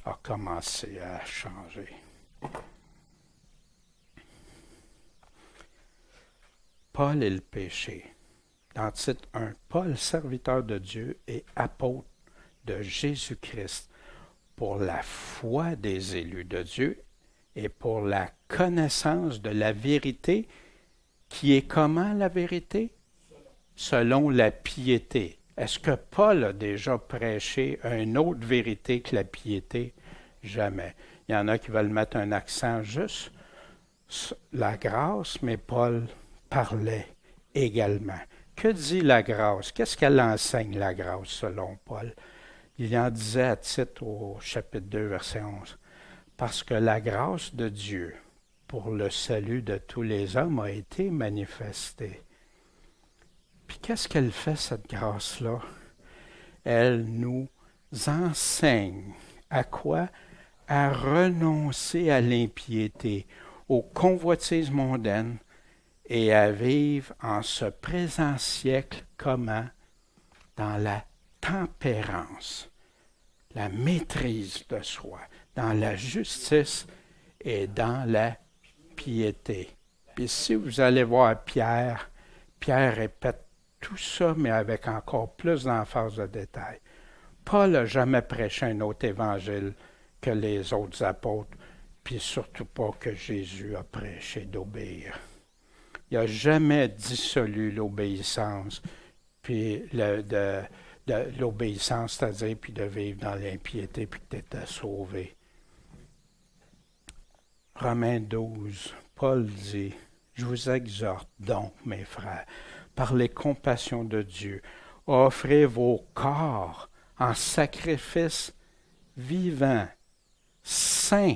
a commencé à changer. Paul et le péché. Dans titre 1, Paul, serviteur de Dieu et apôtre de Jésus-Christ, pour la foi des élus de Dieu et pour la connaissance de la vérité, qui est comment la vérité? Selon la piété. Est-ce que Paul a déjà prêché une autre vérité que la piété? Jamais. Il y en a qui veulent mettre un accent juste sur la grâce, mais Paul parlait également. Que dit la grâce? Qu'est-ce qu'elle enseigne, la grâce, selon Paul? Il en disait à Tite au chapitre 2, verset 11. Parce que la grâce de Dieu pour le salut de tous les hommes a été manifestée. Puis qu'est-ce qu'elle fait, cette grâce-là? Elle nous enseigne à quoi? À renoncer à l'impiété, aux convoitises mondaines et à vivre en ce présent siècle comment? Dans la tempérance, la maîtrise de soi, dans la justice et dans la piété. Puis si vous allez voir Pierre, Pierre répète tout ça, mais avec encore plus d'emphase de détails. Paul n'a jamais prêché un autre évangile que les autres apôtres, puis surtout pas que Jésus a prêché d'obéir. Il n'a jamais dissolu l'obéissance, puis l'obéissance, c'est-à-dire puis de vivre dans l'impiété, puis que tu étais sauvé. Romains 12, Paul dit, « Je vous exhorte donc, mes frères, par les compassions de Dieu, à offrir vos corps en sacrifice vivant, saint,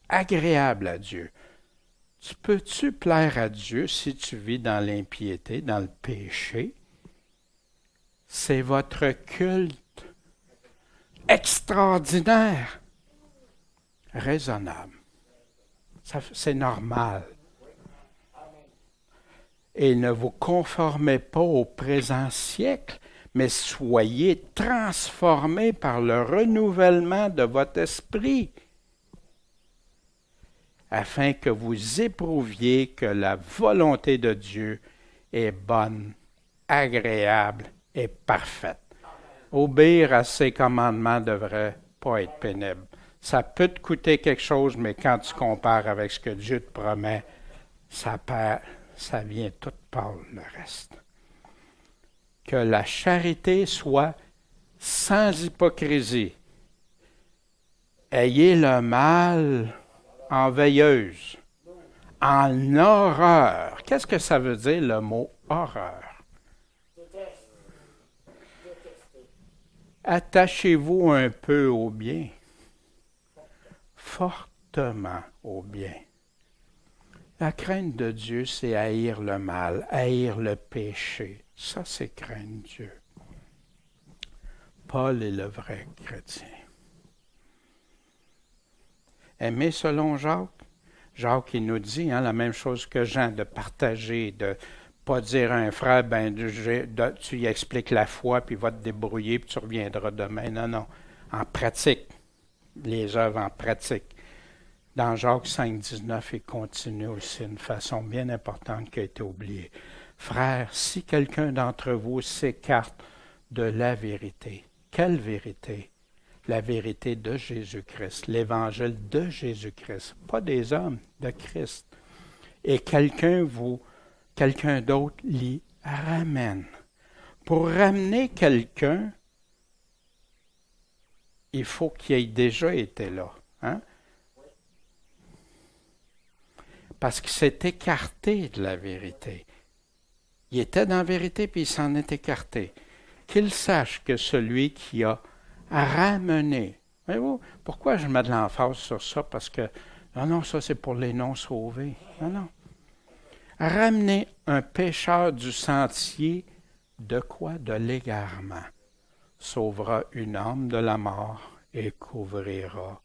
agréable à Dieu. » Tu peux-tu plaire à Dieu si tu vis dans l'impiété, dans le péché? C'est votre culte extraordinaire, raisonnable. C'est normal. Et ne vous conformez pas au présent siècle, mais soyez transformés par le renouvellement de votre esprit, afin que vous éprouviez que la volonté de Dieu est bonne, agréable et parfaite. Obéir à ses commandements ne devrait pas être pénible. Ça peut te coûter quelque chose, mais quand tu compares avec ce que Dieu te promet, ça vient tout par le reste. Que la charité soit sans hypocrisie. Ayez le mal en veilleuse, en horreur. Qu'est-ce que ça veut dire le mot horreur? Attachez-vous un peu au bien, fortement au bien. La crainte de Dieu, c'est haïr le mal, haïr le péché. Ça, c'est craindre Dieu. Paul est le vrai chrétien. Aimer selon Jacques. Jacques, il nous dit la même chose que Jean, de partager, de ne pas dire à un frère, tu y expliques la foi, puis va te débrouiller, puis tu reviendras demain. Non, non. En pratique. Les œuvres en pratique. Dans Jacques 5, 19, il continue aussi d'une façon bien importante qui a été oubliée. Frères, si quelqu'un d'entre vous s'écarte de la vérité, quelle vérité? La vérité de Jésus-Christ, l'évangile de Jésus-Christ, pas des hommes, de Christ. Et quelqu'un d'autre l'y ramène. Pour ramener quelqu'un, il faut qu'il ait déjà été là. Hein? Parce qu'il s'est écarté de la vérité. Il était dans la vérité, puis il s'en est écarté. Qu'il sache que celui qui a ramené. Voyez-vous, pourquoi je mets de l'emphase sur ça? Parce que, non, ça c'est pour les non-sauvés. Non. Ramener un pécheur du sentier de quoi? De l'égarement. Sauvera une âme de la mort et couvrira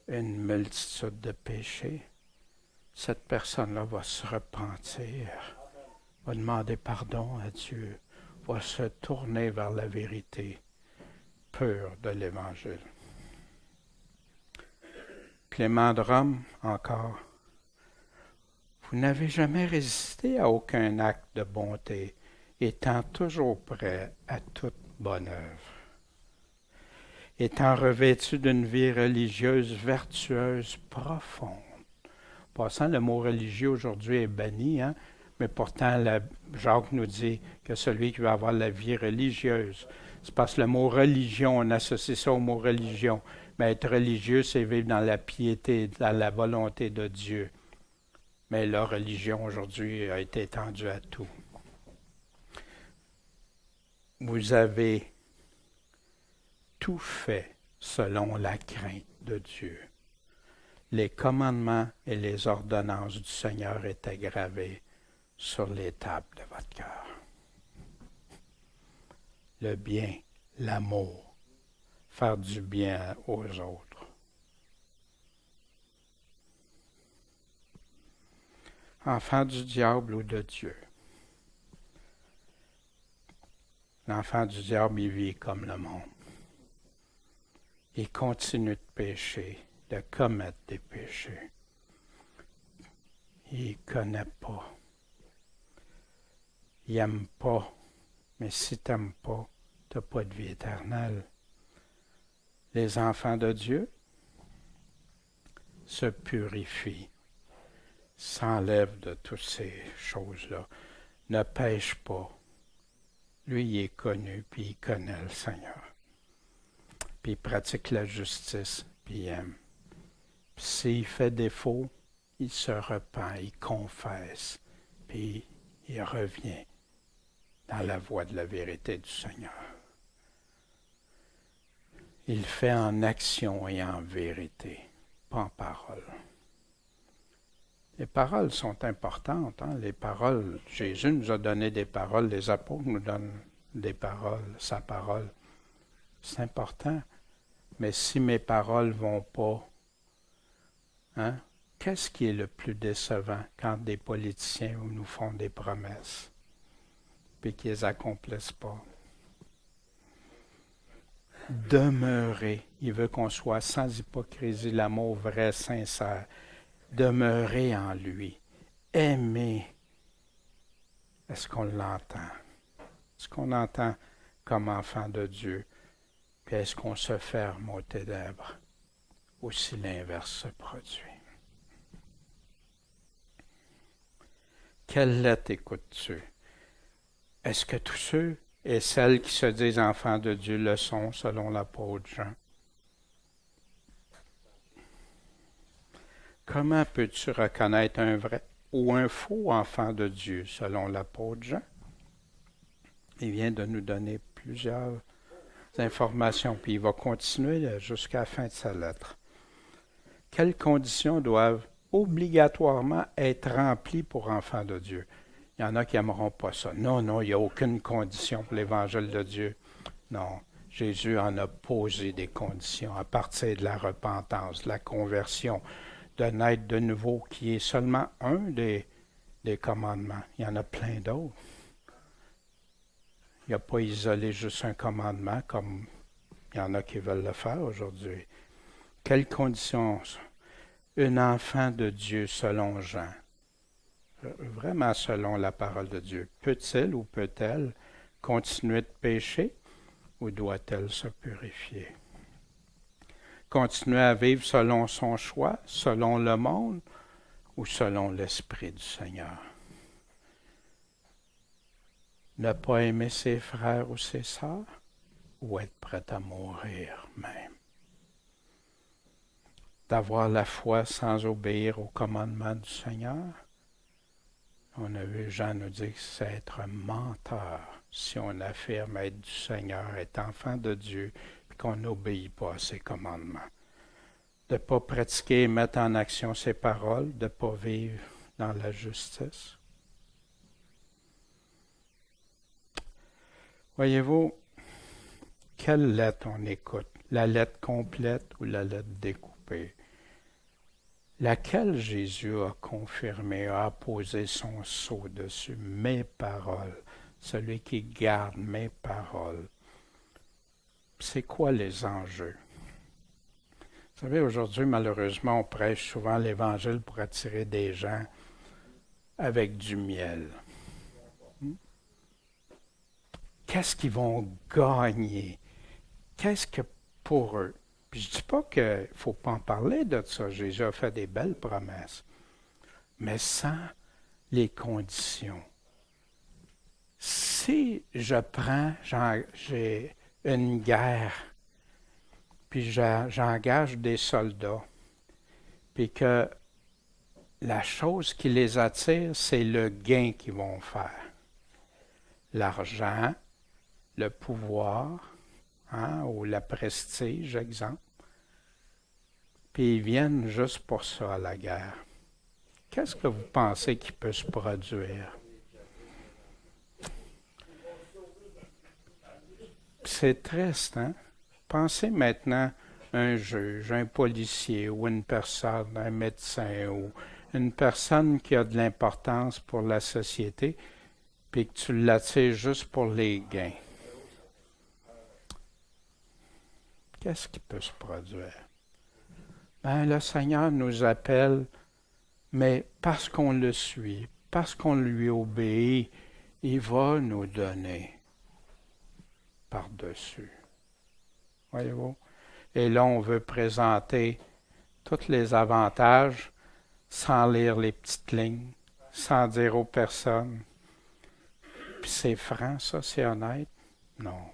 une multitude de péchés. Cette personne-là va se repentir, va demander pardon à Dieu, va se tourner vers la vérité pure de l'Évangile. Clément de Rome, encore. Vous n'avez jamais résisté à aucun acte de bonté, étant toujours prêt à toute bonne œuvre. Étant revêtu d'une vie religieuse vertueuse profonde. Passant, le mot religieux aujourd'hui est banni, mais pourtant, Jacques nous dit que celui qui veut avoir la vie religieuse, c'est parce que le mot religion, on associe ça au mot religion. Mais être religieux, c'est vivre dans la piété, dans la volonté de Dieu. Mais la religion aujourd'hui a été étendue à tout. Vous avez tout fait selon la crainte de Dieu. Les commandements et les ordonnances du Seigneur étaient gravés sur les tables de votre cœur. Le bien, l'amour, faire du bien aux autres. Enfant du diable ou de Dieu. L'enfant du diable, il vit comme le monde. il continue de pécher, de commettre des péchés. Il ne connaît pas. Il n'aime pas. Mais si tu n'aimes pas, tu n'as pas de vie éternelle. Les enfants de Dieu se purifient, s'enlèvent de toutes ces choses-là, ne pêchent pas. Lui, il est connu, puis il connaît le Seigneur. Puis il pratique la justice, puis il aime. Puis s'il fait défaut, il se repent, il confesse, puis il revient dans la voie de la vérité du Seigneur. Il fait en action et en vérité, pas en parole. Les paroles sont importantes. Les paroles, Jésus nous a donné des paroles, les apôtres nous donnent des paroles, sa parole. C'est important. Mais si mes paroles ne vont pas, qu'est-ce qui est le plus décevant quand des politiciens nous font des promesses puis qu'ils ne les accomplissent pas? Demeurer. Il veut qu'on soit sans hypocrisie, l'amour vrai, sincère. Demeurer en lui. Aimer. Est-ce qu'on l'entend? Est-ce qu'on entend comme enfant de Dieu? Puis est-ce qu'on se ferme aux ténèbres? Ou si l'inverse se produit? Quelle lettre écoutes-tu? Est-ce que tous ceux et celles qui se disent enfants de Dieu le sont, selon l'apôtre Jean? Comment peux-tu reconnaître un vrai ou un faux enfant de Dieu, selon l'apôtre Jean? Il vient de nous donner plusieurs informations, puis il va continuer jusqu'à la fin de sa lettre. Quelles conditions doivent obligatoirement être remplies pour enfants de Dieu? Il y en a qui n'aimeront pas ça. Non, il n'y a aucune condition pour l'Évangile de Dieu. Non, Jésus en a posé des conditions à partir de la repentance, de la conversion, de naître de nouveau, qui est seulement un des commandements. Il y en a plein d'autres. Il n'a pas isolé juste un commandement comme il y en a qui veulent le faire aujourd'hui. Quelles conditions? Un enfant de Dieu selon Jean. Vraiment selon la parole de Dieu. Peut-il ou peut-elle continuer de pécher ou doit-elle se purifier? Continuer à vivre selon son choix, selon le monde ou selon l'Esprit du Seigneur? Ne pas aimer ses frères ou ses sœurs ou être prêt à mourir même? D'avoir la foi sans obéir au commandement du Seigneur? On a vu Jean nous dire que c'est être un menteur si on affirme être du Seigneur, être enfant de Dieu, puis qu'on n'obéit pas à ses commandements. De ne pas pratiquer et mettre en action ses paroles, de ne pas vivre dans la justice. Voyez-vous, quelle lettre on écoute? La lettre complète ou la lettre découpée? Laquelle Jésus a confirmé, a posé son sceau dessus, mes paroles, celui qui garde mes paroles. C'est quoi les enjeux? Vous savez, aujourd'hui, malheureusement, on prêche souvent l'Évangile pour attirer des gens avec du miel. Qu'est-ce qu'ils vont gagner? Qu'est-ce que pour eux? Puis je ne dis pas qu'il ne faut pas en parler de ça. Jésus a fait des belles promesses. Mais sans les conditions. Si je prends, j'ai une guerre, puis j'engage des soldats, puis que la chose qui les attire, c'est le gain qu'ils vont faire. L'argent, le pouvoir, ou le prestige, exemple. Puis ils viennent juste pour ça à la guerre. Qu'est-ce que vous pensez qui peut se produire? C'est triste, hein? Pensez maintenant à un juge, un policier ou une personne, un médecin ou une personne qui a de l'importance pour la société, puis que tu l'attires juste pour les gains. qu'est-ce qui peut se produire? Ben, le Seigneur nous appelle, mais parce qu'on le suit, parce qu'on lui obéit, il va nous donner par-dessus. Voyez-vous? Et là, on veut présenter tous les avantages sans lire les petites lignes, sans dire aux personnes. Puis c'est franc, ça, c'est honnête? Non.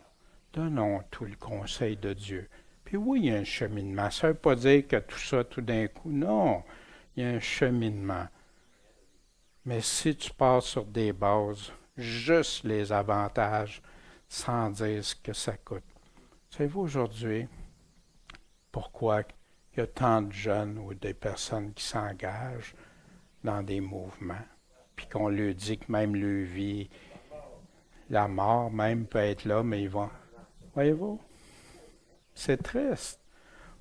Donnons tout le conseil de Dieu. Puis oui, il y a un cheminement. Ça ne veut pas dire que tout ça, tout d'un coup. Non, il y a un cheminement. Mais si tu passes sur des bases, juste les avantages, sans dire ce que ça coûte. Savez-vous aujourd'hui pourquoi il y a tant de jeunes ou des personnes qui s'engagent dans des mouvements, puis qu'on leur dit que même leur vie, la mort même peut être là, mais ils vont... Voyez-vous? C'est triste.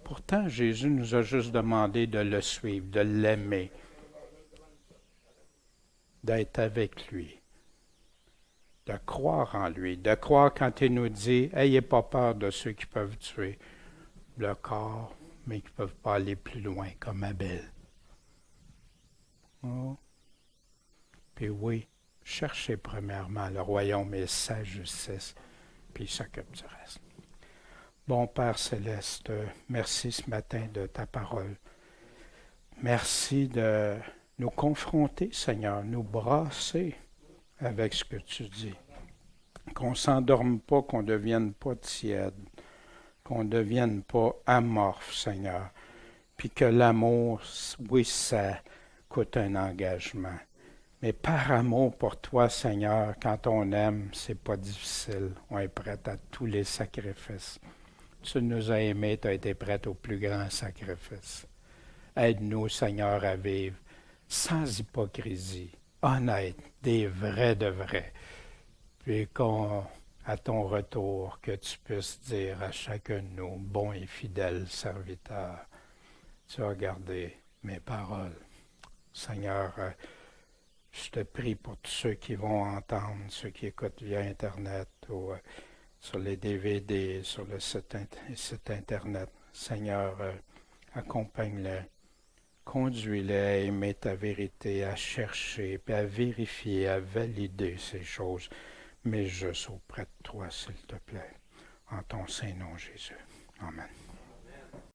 Pourtant, Jésus nous a juste demandé de le suivre, de l'aimer, d'être avec lui, de croire en lui, de croire quand il nous dit « Ayez pas peur de ceux qui peuvent tuer le corps, mais qui ne peuvent pas aller plus loin, comme Abel. » Oh. Puis oui, cherchez premièrement le royaume et sa justice, puis il s'occupe du reste. Bon Père Céleste, merci ce matin de ta parole. Merci de nous confronter, Seigneur, nous brasser avec ce que tu dis. Qu'on ne s'endorme pas, qu'on ne devienne pas tiède, qu'on ne devienne pas amorphe, Seigneur. Puis que l'amour, oui, ça coûte un engagement. Mais par amour pour toi, Seigneur, quand on aime, c'est pas difficile. On est prêt à tous les sacrifices. Tu nous as aimés, tu as été prêt au plus grand sacrifice. Aide-nous, Seigneur, à vivre sans hypocrisie, honnête, des vrais de vrais. Puis à ton retour, que tu puisses dire à chacun de nous, bon et fidèle serviteur, tu as gardé mes paroles. Seigneur, je te prie pour tous ceux qui vont entendre, ceux qui écoutent via Internet ou sur les DVD, sur le site Internet. Seigneur, accompagne-les, conduis-les à aimer ta vérité, à chercher, puis à vérifier, à valider ces choses, mais juste auprès de toi, s'il te plaît. En ton saint nom, Jésus. Amen.